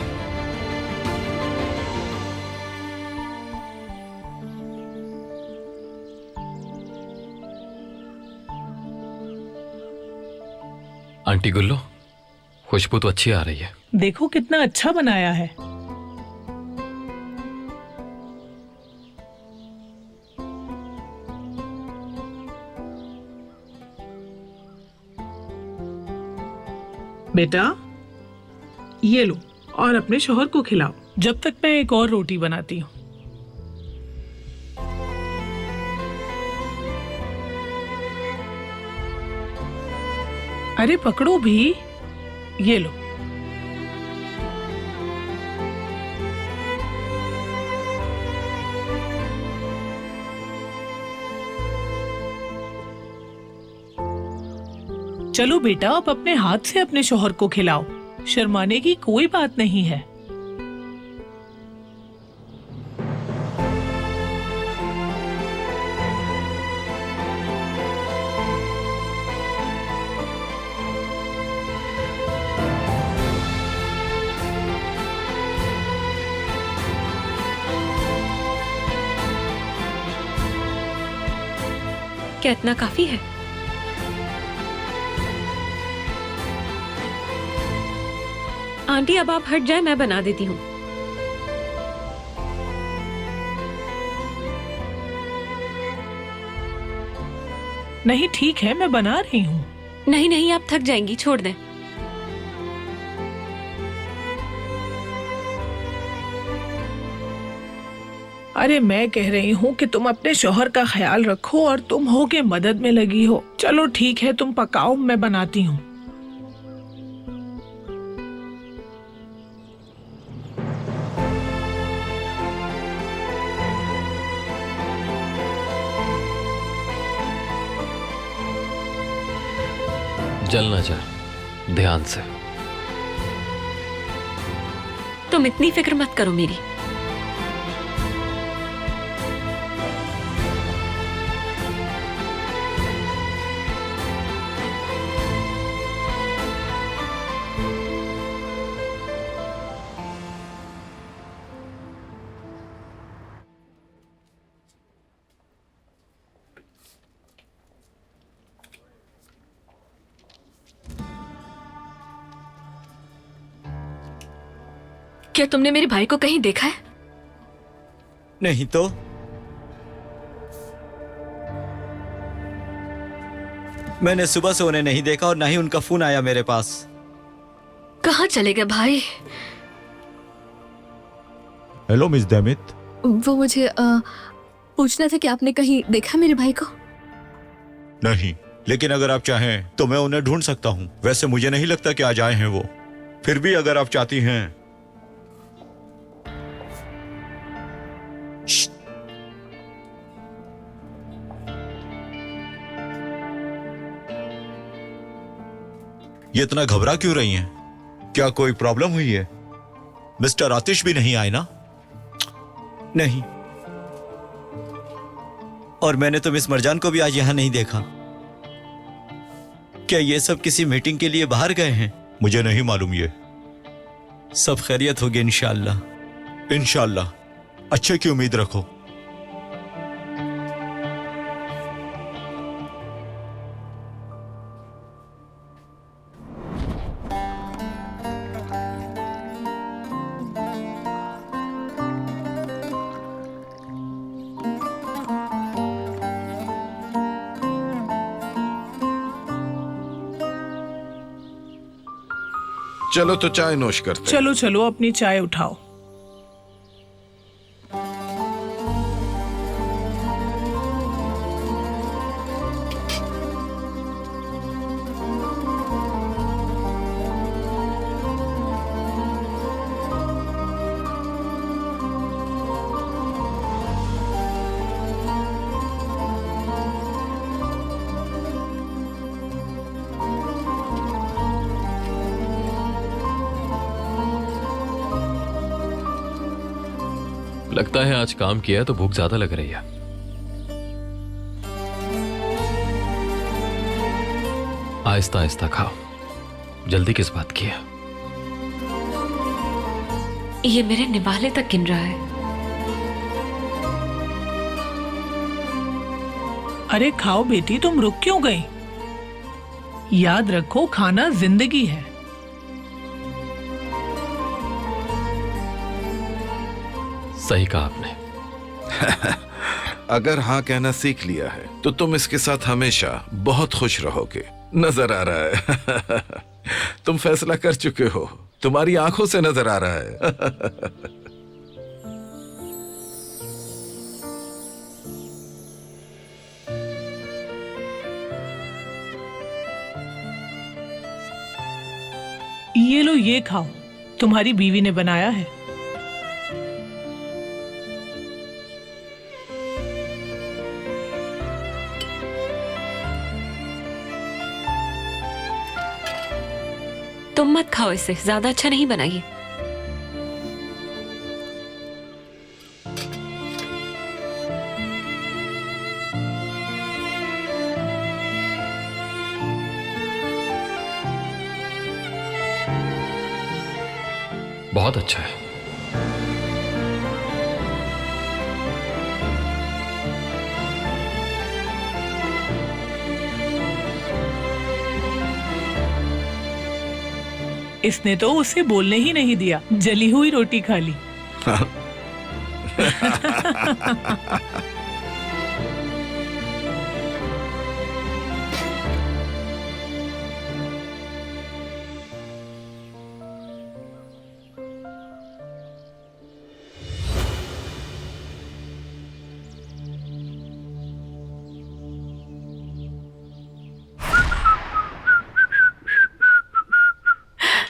आंटी गुल्लो, खुशबू तो अच्छी आ रही है। देखो कितना अच्छा बनाया है। बेटा, ये लो और अपने शौहर को खिलाओ, जब तक मैं एक और रोटी बनाती हूँ। अरे पकड़ो भी, ये लो। चलो बेटा, अब अपने हाथ से अपने शौहर को खिलाओ। शर्माने की कोई बात नहीं है। क्या इतना काफी है? आंटी अब आप हट जाए, मैं बना देती हूँ। नहीं ठीक है, मैं बना रही हूँ। नहीं नहीं, आप थक जाएंगी, छोड़ दें। अरे मैं कह रही हूँ कि तुम अपने शौहर का ख्याल रखो और तुम हो के मदद में लगी हो। चलो ठीक है, तुम पकाओ, मैं बनाती हूँ। जल ना जा, ध्यान से। तुम इतनी फिक्र मत करो मेरी। क्या तुमने मेरे भाई को कहीं देखा है? नहीं तो मैंने सुबह से उन्हें नहीं देखा और ना ही उनका फोन आया मेरे पास। कहाँ चले गए भाई? हेलो मिस दैमित। वो मुझे पूछना था कि आपने कहीं देखा मेरे भाई को? नहीं, लेकिन अगर आप चाहें तो मैं उन्हें ढूंढ सकता हूँ। वैसे मुझे नहीं लगता कि आज आए हैं वो। फिर भी अगर आप चाहती हैं। ये इतना घबरा क्यों रही हैं? क्या कोई प्रॉब्लम हुई है? मिस्टर आतिश भी नहीं आए ना? नहीं, और मैंने तो मिस मरजान को भी आज यहां नहीं देखा। क्या ये सब किसी मीटिंग के लिए बाहर गए हैं? मुझे नहीं मालूम। ये सब खैरियत होगी इंशाल्लाह। इंशाल्लाह। अच्छे की उम्मीद रखो। चलो तो चाय नोश करते हैं। चलो चलो अपनी चाय उठाओ। लगता है आज काम किया है तो भूख ज्यादा लग रही है। आहिस्ता आहिस्ता खाओ, जल्दी किस बात की है? ये मेरे निवाले तक गिन रहा है। अरे खाओ बेटी, तुम रुक क्यों गई? याद रखो, खाना जिंदगी है। सही कहा आपने। अगर हाँ कहना सीख लिया है तो तुम इसके साथ हमेशा बहुत खुश रहोगे। नजर आ रहा है। तुम फैसला कर चुके हो, तुम्हारी आंखों से नजर आ रहा है। ये लो, ये खाओ, तुम्हारी बीवी ने बनाया है। तुम मत खाओ इसे, ज्यादा अच्छा नहीं बनाइए। बहुत अच्छा है। इसने तो उसे बोलने ही नहीं दिया, जली हुई रोटी खा ली।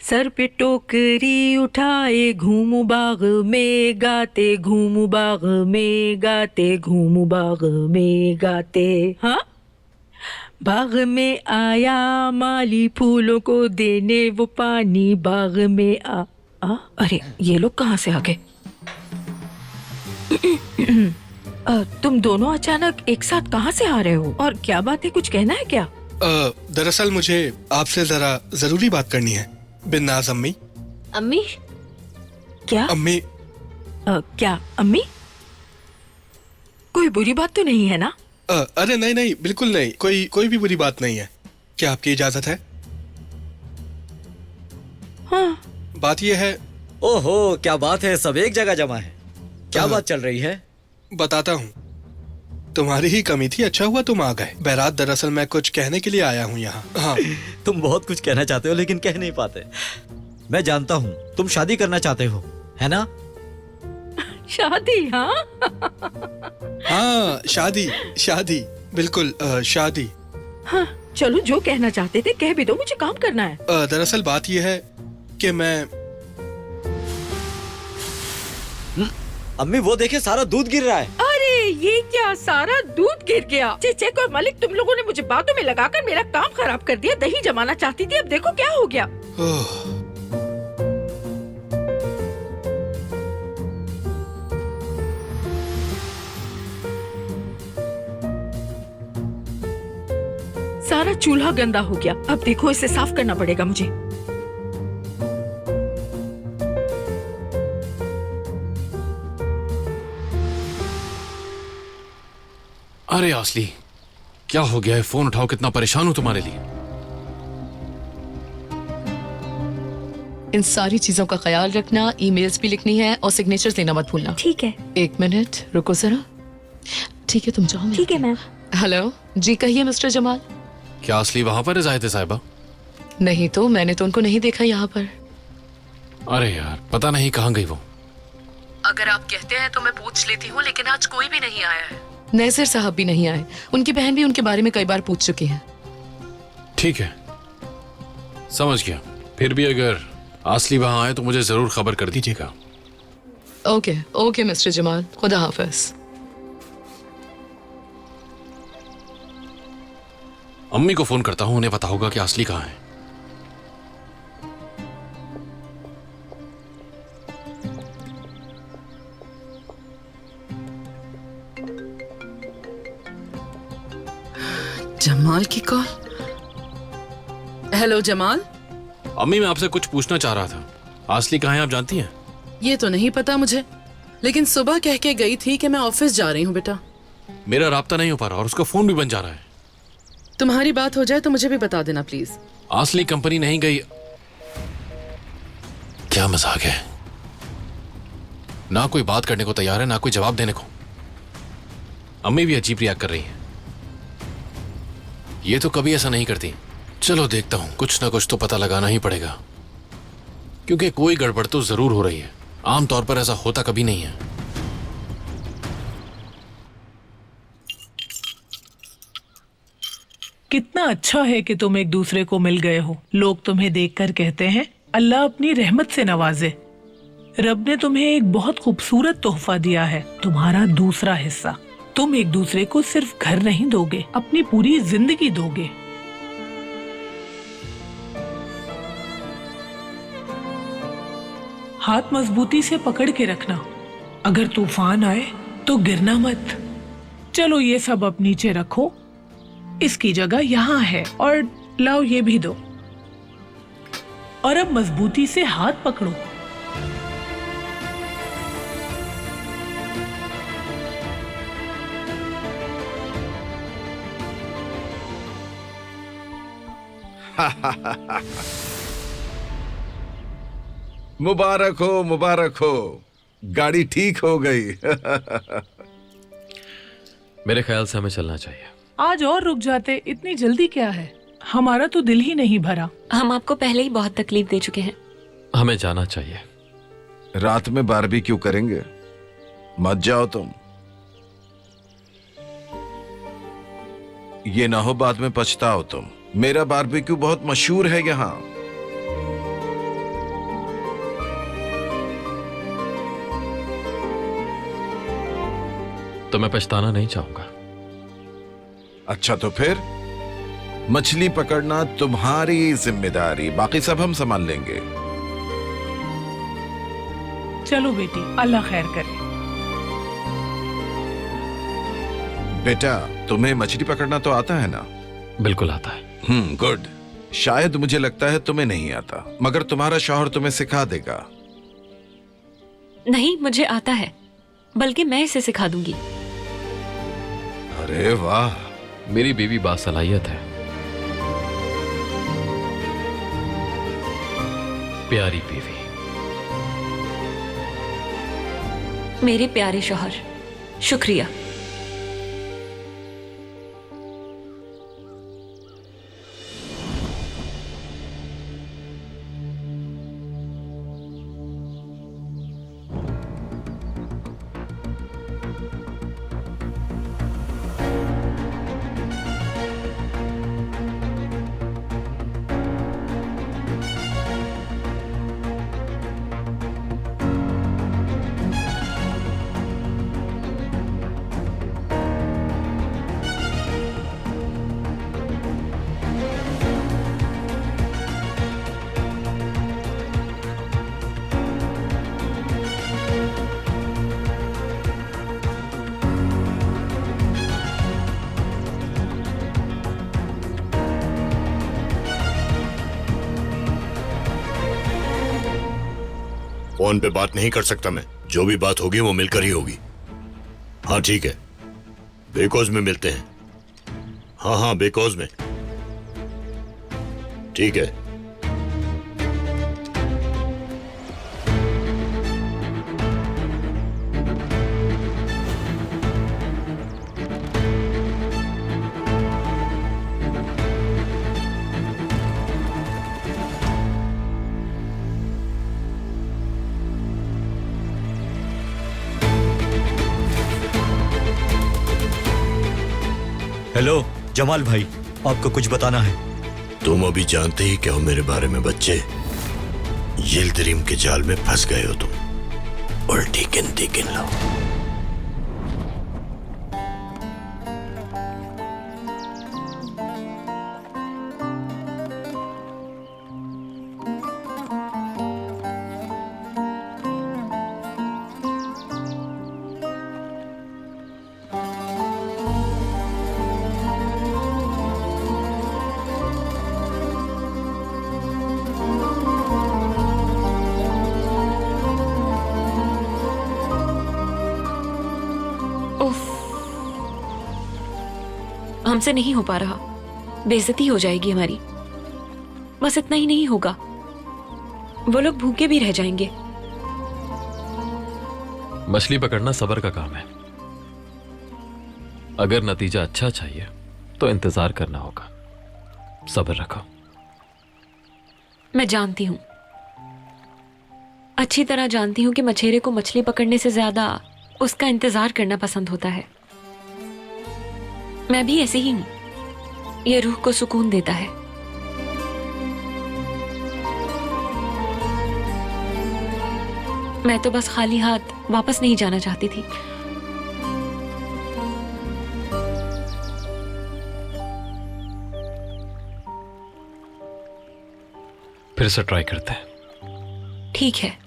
सर पे टोकरी उठाए घूमू बाग में गाते, घूमू बाग में गाते, घूमू बाग में गाते। हाँ, बाग में आया माली फूलों को देने वो पानी, बाग में अरे ये लोग कहाँ से आ गए? तुम दोनों अचानक एक साथ कहाँ से आ रहे हो और क्या बात है, कुछ कहना है क्या? दरअसल मुझे आपसे जरा जरूरी बात करनी है। बिन्नाज अम्मी। अम्मी? क्या अम्मी? क्या अम्मी? कोई बुरी बात तो नहीं है ना? अरे नहीं नहीं, बिल्कुल नहीं, कोई भी बुरी बात नहीं है। क्या आपकी इजाजत है? हाँ। बात यह है ओहो, क्या बात है, सब एक जगह जमा है। क्या बात चल रही है? बताता हूँ। तुम्हारी ही कमी थी, अच्छा हुआ तुम आ गए। बैरात, दरअसल मैं कुछ कहने के लिए आया हूँ यहाँ। हाँ। तुम बहुत कुछ कहना चाहते हो लेकिन कह नहीं पाते। मैं जानता हूँ तुम शादी करना चाहते हो, है ना? शादी? हाँ हाँ, शादी शादी बिल्कुल शादी। हाँ, चलो जो कहना चाहते थे कह भी दो, मुझे काम करना है। दरअसल बात यह है कि मैं अम्मी वो देखे, सारा दूध गिर रहा है। अरे ये क्या, सारा दूध गिर गया? चेक और मलिक, तुम लोगों ने मुझे बातों में लगाकर मेरा काम खराब कर दिया। दही जमाना चाहती थी, अब देखो क्या हो गया। सारा चूल्हा गंदा हो गया, अब देखो इसे साफ करना पड़ेगा मुझे। अरे आसली, क्या हो गया है? फोन उठाओ, कितना परेशान हूं तुम्हारे लिए। इन सारी चीजों का ख्याल रखना, ईमेल्स भी लिखनी है और सिग्नेचर्स लेना मत भूलना। ठीक है। 1 मिनट रुको जरा। ठीक है, तुम जाओ। ठीक है मैम। हेलो जी, कहिए मिस्टर जमाल। क्या असली वहां पर है जाहिद साहिबा? नहीं तो, मैंने तो उनको नहीं देखा यहाँ पर। अरे यार, पता नहीं कहाँ गई वो। अगर आप कहते हैं तो मैं पूछ लेती हूँ, लेकिन आज कोई भी नहीं आया है। नैसिर साहब भी नहीं आए, उनकी बहन भी उनके बारे में कई बार पूछ चुकी है। ठीक है, समझ गया। फिर भी अगर असली वहां आए तो मुझे जरूर खबर कर दीजिएगा। ओके ओके मिस्टर जमाल, खुदा हाफिज। अम्मी को फोन करता हूँ, उन्हें पता होगा कि असली कहाँ है। जमाल की कॉल। हेलो जमाल। अम्मी, मैं आपसे कुछ पूछना चाह रहा था। असली कहाँ है आप जानती हैं? ये तो नहीं पता मुझे, लेकिन सुबह कह के गई थी कि मैं ऑफिस जा रही हूँ बेटा। मेरा राब्ता नहीं हो पा रहा और उसका फोन भी बंद जा रहा है। तुम्हारी बात हो जाए तो मुझे भी बता देना प्लीज। असली कंपनी नहीं गई? क्या मजाक है? ना कोई बात करने को तैयार है, ना कोई जवाब देने को। अम्मी भी अजीब रिएक्ट कर रही है। ये तो कभी ऐसा नहीं करती। चलो देखता हूं, कुछ ना कुछ तो पता लगाना ही पड़ेगा, क्योंकि कोई गड़बड़ तो जरूर हो रही है। आमतौर पर ऐसा होता कभी नहीं है। कितना अच्छा है कि तुम एक दूसरे को मिल गए हो। लोग तुम्हें देखकर कहते हैं अल्लाह अपनी रहमत से नवाजे। रब ने तुम्हें एक बहुत खूबसूरत तोहफा दिया है, तुम्हारा दूसरा हिस्सा। तुम एक दूसरे को सिर्फ घर नहीं दोगे, अपनी पूरी जिंदगी दोगे। हाथ मजबूती से पकड़ के रखना, अगर तूफान आए तो गिरना मत। चलो ये सब अब नीचे रखो, इसकी जगह यहाँ है, और लाओ ये भी दो। और अब मजबूती से हाथ पकड़ो। मुबारक हो, मुबारक हो, गाड़ी ठीक हो गई। मेरे ख्याल से हमें चलना चाहिए। आज और रुक जाते, इतनी जल्दी क्या है? हमारा तो दिल ही नहीं भरा। हम आपको पहले ही बहुत तकलीफ दे चुके हैं। हमें जाना चाहिए। रात में बारबेक्यू करेंगे, मत जाओ तुम। ये ना हो बाद में पछताओ तुम। मेरा बारबेक्यू बहुत मशहूर है यहाँ। तो मैं पछताना नहीं चाहूंगा। अच्छा तो फिर मछली पकड़ना तुम्हारी जिम्मेदारी, बाकी सब हम संभाल लेंगे। चलो बेटी, अल्लाह खैर करे। बेटा, तुम्हें मछली पकड़ना तो आता है ना? बिल्कुल आता है। गुड। शायद मुझे लगता है तुम्हें नहीं आता, मगर तुम्हारा शौहर तुम्हें सिखा देगा। नहीं, मुझे आता है, बल्कि मैं इसे सिखा दूंगी। अरे वाह, मेरी बीवी बासलाहियत है, प्यारी बीवी। मेरे प्यारे शौहर, शुक्रिया। फोन पे बात नहीं कर सकता मैं। जो भी बात होगी वो मिलकर ही होगी। हाँ ठीक है, बेकोज में मिलते हैं। हाँ हाँ बेकोज में। ठीक है। हेलो जमाल भाई, आपको कुछ बताना है। तुम अभी जानते ही क्या हो मेरे बारे में बच्चे? यिल्दरिम के जाल में फंस गए हो तुम। उल्टी गिनती गिन लो। हमसे नहीं हो पा रहा, बेइज्जती हो जाएगी हमारी। बस इतना ही नहीं होगा, वो लोग भूखे भी रह जाएंगे। मछली पकड़ना सब्र का काम है। अगर नतीजा अच्छा चाहिए तो इंतजार करना होगा। सब्र रखो। मैं जानती हूं, अच्छी तरह जानती हूं कि मछेरे को मछली पकड़ने से ज्यादा उसका इंतजार करना पसंद होता है। मैं भी ऐसे ही हूं, ये रूह को सुकून देता है। मैं तो बस खाली हाथ वापस नहीं जाना चाहती थी। फिर से ट्राई करते हैं। ठीक है।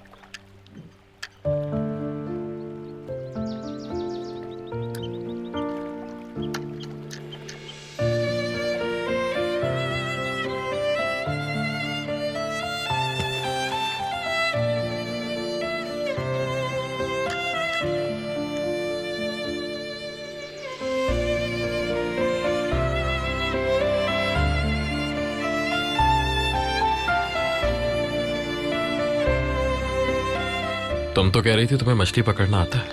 तुम तो कह रही थी तुम्हें मछली पकड़ना आता है,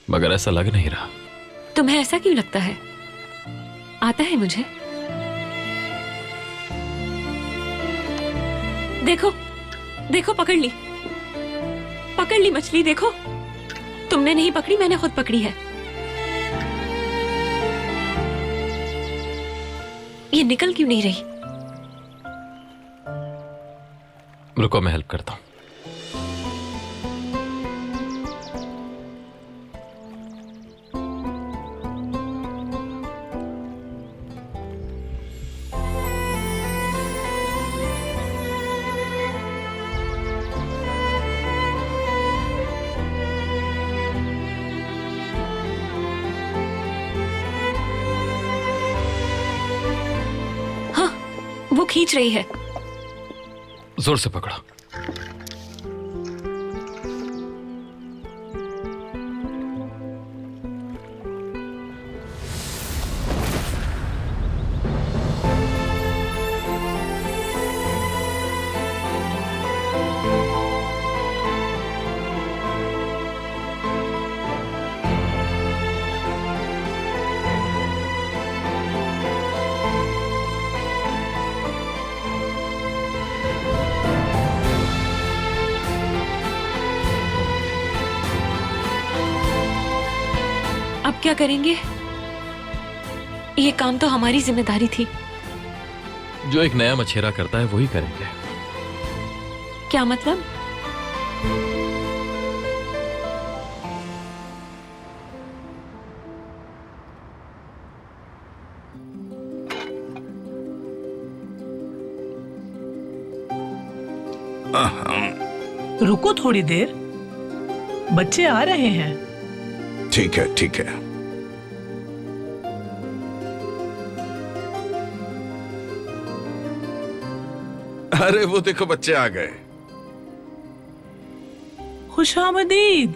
मगर ऐसा लग नहीं रहा। तुम्हें ऐसा क्यों लगता है? आता है मुझे। देखो देखो, पकड़ ली, पकड़ ली मछली। देखो, तुमने नहीं पकड़ी, मैंने खुद पकड़ी है। ये निकल क्यों नहीं रही? रुको, मैं हेल्प करता हूं। वो खींच रही है। जोर से पकड़ो। अब क्या करेंगे? ये काम तो हमारी जिम्मेदारी थी। जो एक नया मछेरा करता है वही करेंगे। क्या मतलब? रुको थोड़ी देर, बच्चे आ रहे हैं। ठीक है ठीक है। अरे वो देखो बच्चे आ गए। खुशामदीद।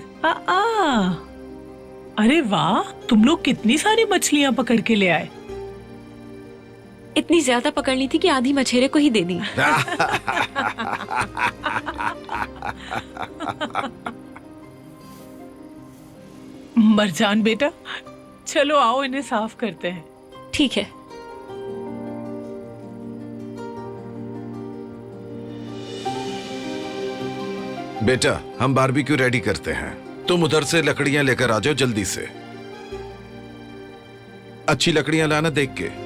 अरे वाह, तुम लोग कितनी सारी मछलियां पकड़ के ले आए। इतनी ज्यादा पकड़नी थी कि आधी मछेरे को ही दे दी। मरजान बेटा, चलो आओ इन्हें साफ करते हैं। ठीक है। बेटा, हम बारबेक्यू रेडी करते हैं। तुम उधर से लकड़ियां लेकर आ जाओ जल्दी से। अच्छी लकड़ियां लाना देख के।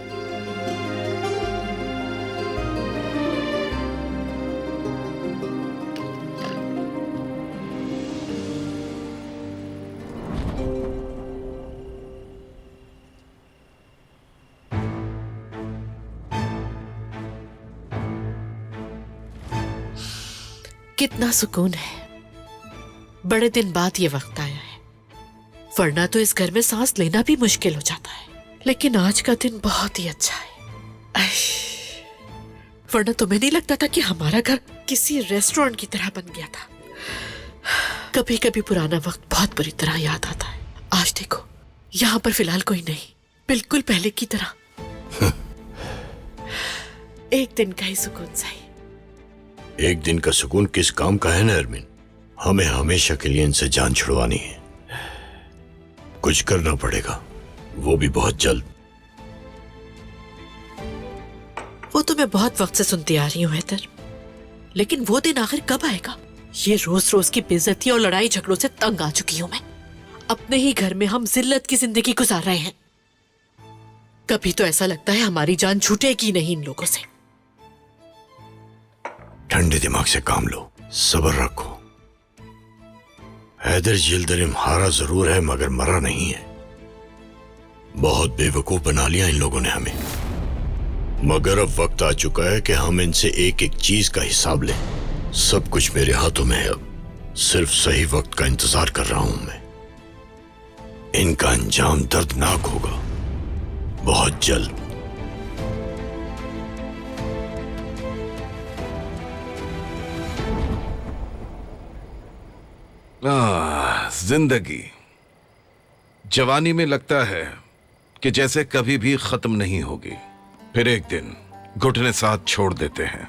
कितना सुकून है। बड़े दिन बाद ये वक्त आया है, वरना तो इस घर में सांस लेना भी मुश्किल हो जाता है। लेकिन आज का दिन बहुत ही अच्छा है। वरना तुम्हें नहीं लगता था कि हमारा घर किसी रेस्टोरेंट की तरह बन गया था? कभी कभी पुराना वक्त बहुत बुरी तरह याद आता है। आज देखो, यहाँ पर फिलहाल कोई नहीं, बिल्कुल पहले की तरह। एक दिन का ही सुकून सही। एक दिन का सुकून किस काम का है नरमीन? हमें हमेशा के लिए इनसे जान छुड़वानी है। कुछ करना पड़ेगा, वो भी बहुत जल्द। वो तो मैं बहुत वक्त से सुनती आ रही हूँ हैदर, लेकिन वो दिन आखिर कब आएगा? ये रोज रोज की बेइज्जती और लड़ाई झगड़ों से तंग आ चुकी हूँ मैं। अपने ही घर में हम जिल्लत की जिंदगी गुजार रहे हैं। कभी तो ऐसा लगता है हमारी जान छूटेगी नहीं इन लोगों से। ठंडे दिमाग से काम लो, सब्र रखो। हैदर यिल्दिरिम हारा जरूर है मगर मरा नहीं है। बहुत बेवकूफ बना लिया इन लोगों ने हमें, मगर अब वक्त आ चुका है कि हम इनसे एक एक चीज का हिसाब लें। सब कुछ मेरे हाथों में है। अब सिर्फ सही वक्त का इंतजार कर रहा हूं मैं। इनका अंजाम दर्दनाक होगा, बहुत जल्द। जिंदगी जवानी में लगता है कि जैसे कभी भी खत्म नहीं होगी, फिर एक दिन घुटने साथ छोड़ देते हैं।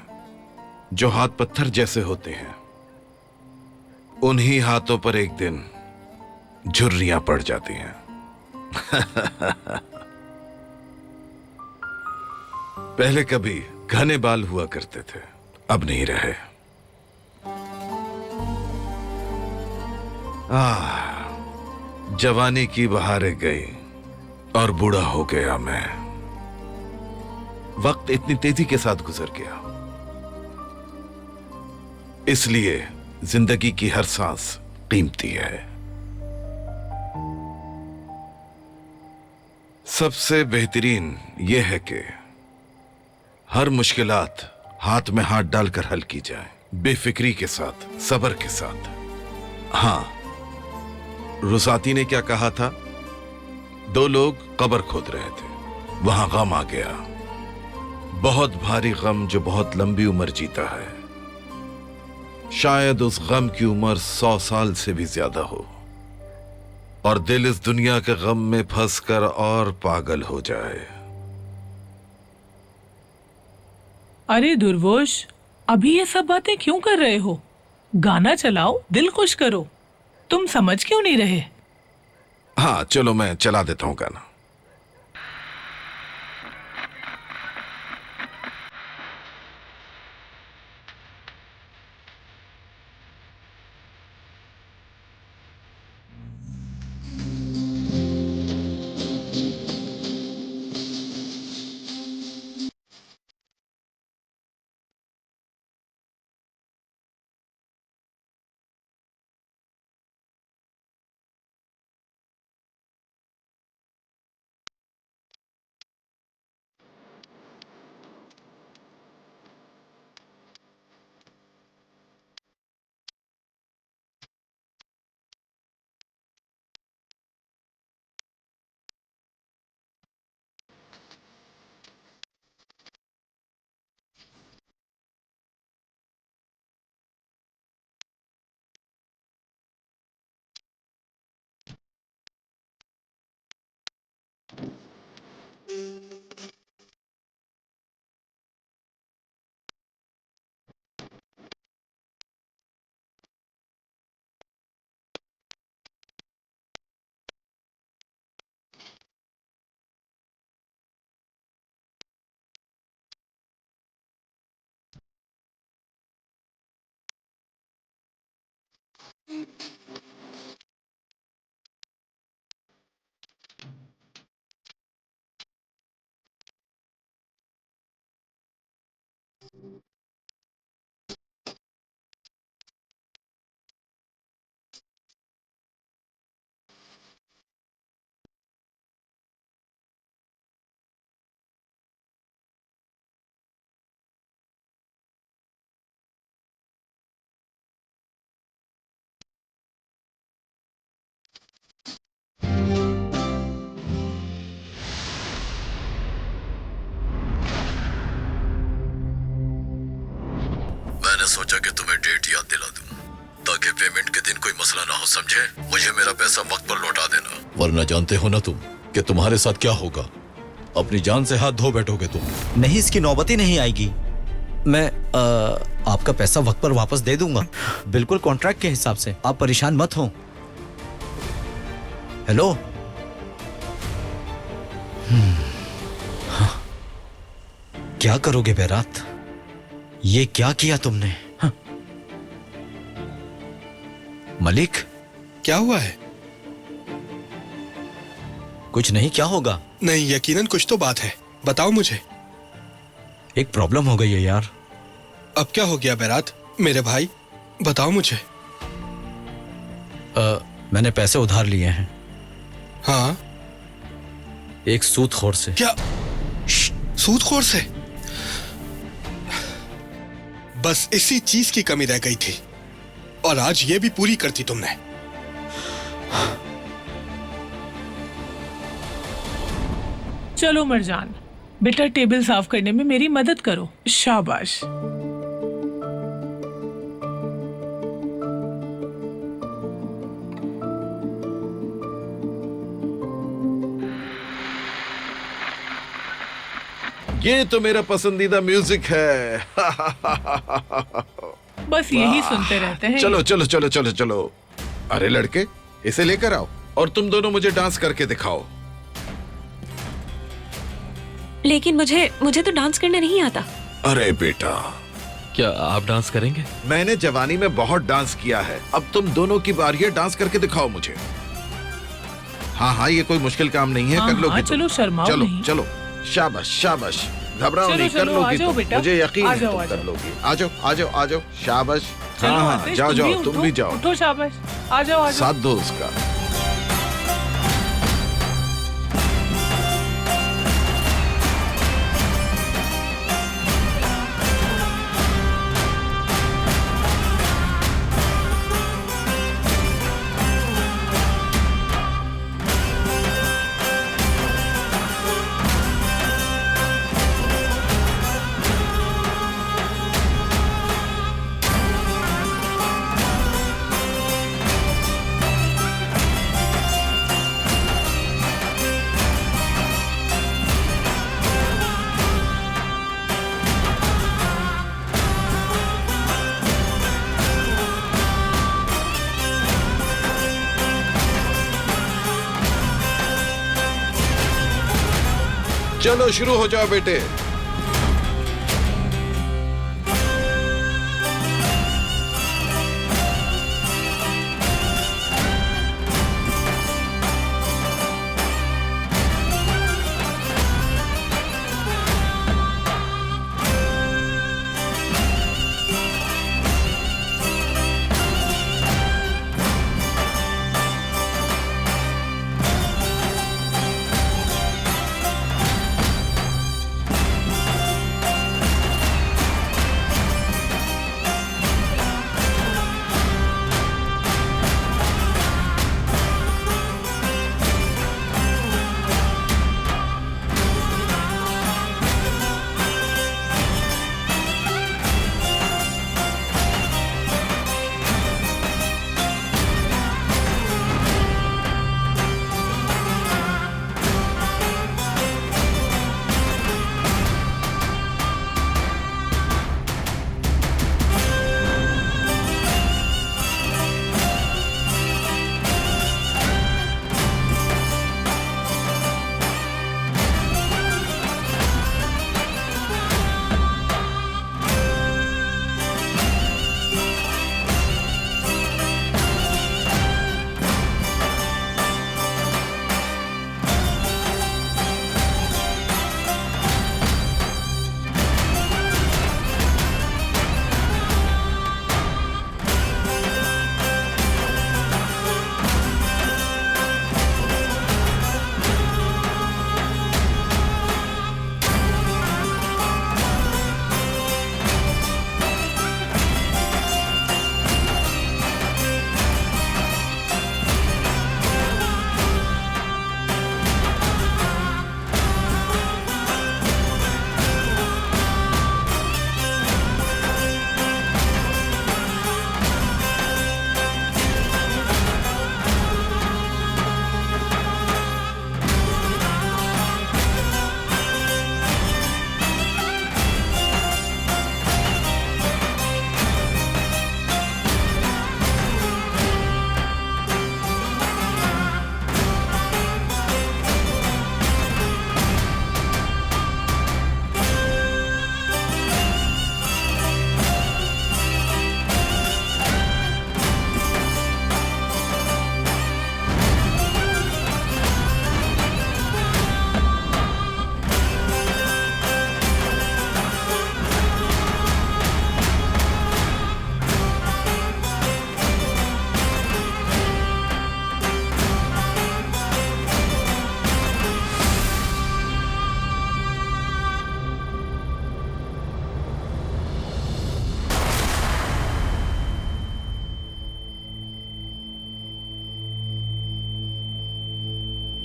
जो हाथ पत्थर जैसे होते हैं, उन्हीं हाथों पर एक दिन झुर्रियां पड़ जाती हैं। पहले कभी घने बाल हुआ करते थे, अब नहीं रहे। जवानी की बहारें गई और बूढ़ा हो गया मैं। वक्त इतनी तेजी के साथ गुजर गया, इसलिए जिंदगी की हर सांस कीमती है। सबसे बेहतरीन यह है कि हर मुश्किलात हाथ में हाथ डालकर हल की जाए, बेफिक्री के साथ, सब्र के साथ। हाँ, रुसाती ने क्या कहा था? दो लोग कब्र खोद रहे थे, वहां गम आ गया, बहुत भारी गम जो बहुत लंबी उम्र जीता है। शायद उस गम की उम्र 100 साल से भी ज्यादा हो, और दिल इस दुनिया के गम में फंसकर और पागल हो जाए। अरे दुर्वोश, अभी ये सब बातें क्यों कर रहे हो? गाना चलाओ, दिल खुश करो। तुम समझ क्यों नहीं रहे? हाँ चलो, मैं चला देता हूं गाना। सोचा कि तुम्हें डेट याद दिला दूं ताकि पेमेंट के दिन कोई मसला ना हो, समझे? मुझे मेरा पैसा वक्त पर लौटा देना, वरना जानते हो ना तुम कि तुम्हारे साथ क्या होगा। अपनी जान से हाथ धो बैठोगे तुम। नहीं, इसकी नौबत ही नहीं आएगी। मैं आपका पैसा वक्त पर वापस दे दूंगा, बिल्कुल कॉन्ट्रैक्ट के हिसाब से। आप परेशान मत हो। हेलो। हाँ। क्या करोगे बैरात? ये क्या किया तुमने? हाँ। मलिक, क्या हुआ है? कुछ नहीं, क्या होगा? नहीं, यकीनन कुछ तो बात है, बताओ मुझे। एक प्रॉब्लम हो गई है यार। अब क्या हो गया बैरात मेरे भाई, बताओ मुझे। मैंने पैसे उधार लिए हैं। हाँ? एक सूदखोर से। क्या? सूदखोर से? बस इसी चीज की कमी रह गई थी और आज ये भी पूरी करती तुमने। चलो मरजान, बेटा टेबल साफ करने में मेरी मदद करो। शाबाश। ये तो मेरा पसंदीदा म्यूजिक है। बस यही सुनते रहते हैं। चलो चलो चलो चलो चलो। अरे लड़के, इसे लेकर आओ और तुम दोनों मुझे डांस करके दिखाओ। लेकिन मुझे तो डांस करना नहीं आता। अरे बेटा, क्या आप डांस करेंगे? मैंने जवानी में बहुत डांस किया है, अब तुम दोनों की बारी है, डांस करके दिखाओ मुझे। हाँ हाँ, ये कोई मुश्किल काम नहीं है, हाँ, कर लोगी हाँ, तुम। चलो शर्माओ चलो नहीं। चलो, शाबाश शाबाश, घबराओ चलो, नहीं, कर चलो, आ लोगी जाओ तुम, बेटा। मुझे यकीन आ है जाओ, तुम आ कर जाओ। लोगी। आ जाओ आ जाओ आ जाओ, शाबाश। चलो हाँ हाँ, आतिश, जाओ तुम जाओ, भी तुम उठो, भी जाओ। उठो, शाबाश। आ जाओ आ जाओ। साथ दो उसका। चलो शुरू हो जाओ बेटे।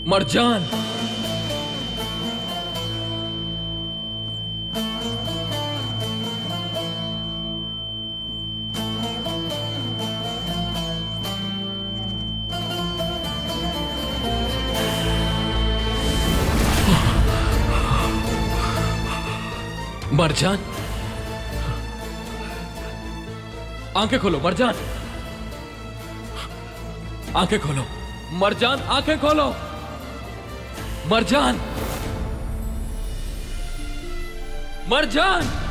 मरजान, मरजान, आंखें खोलो मरजान, आंखें खोलो मरजान, आंखें खोलो मरजान, मरजान।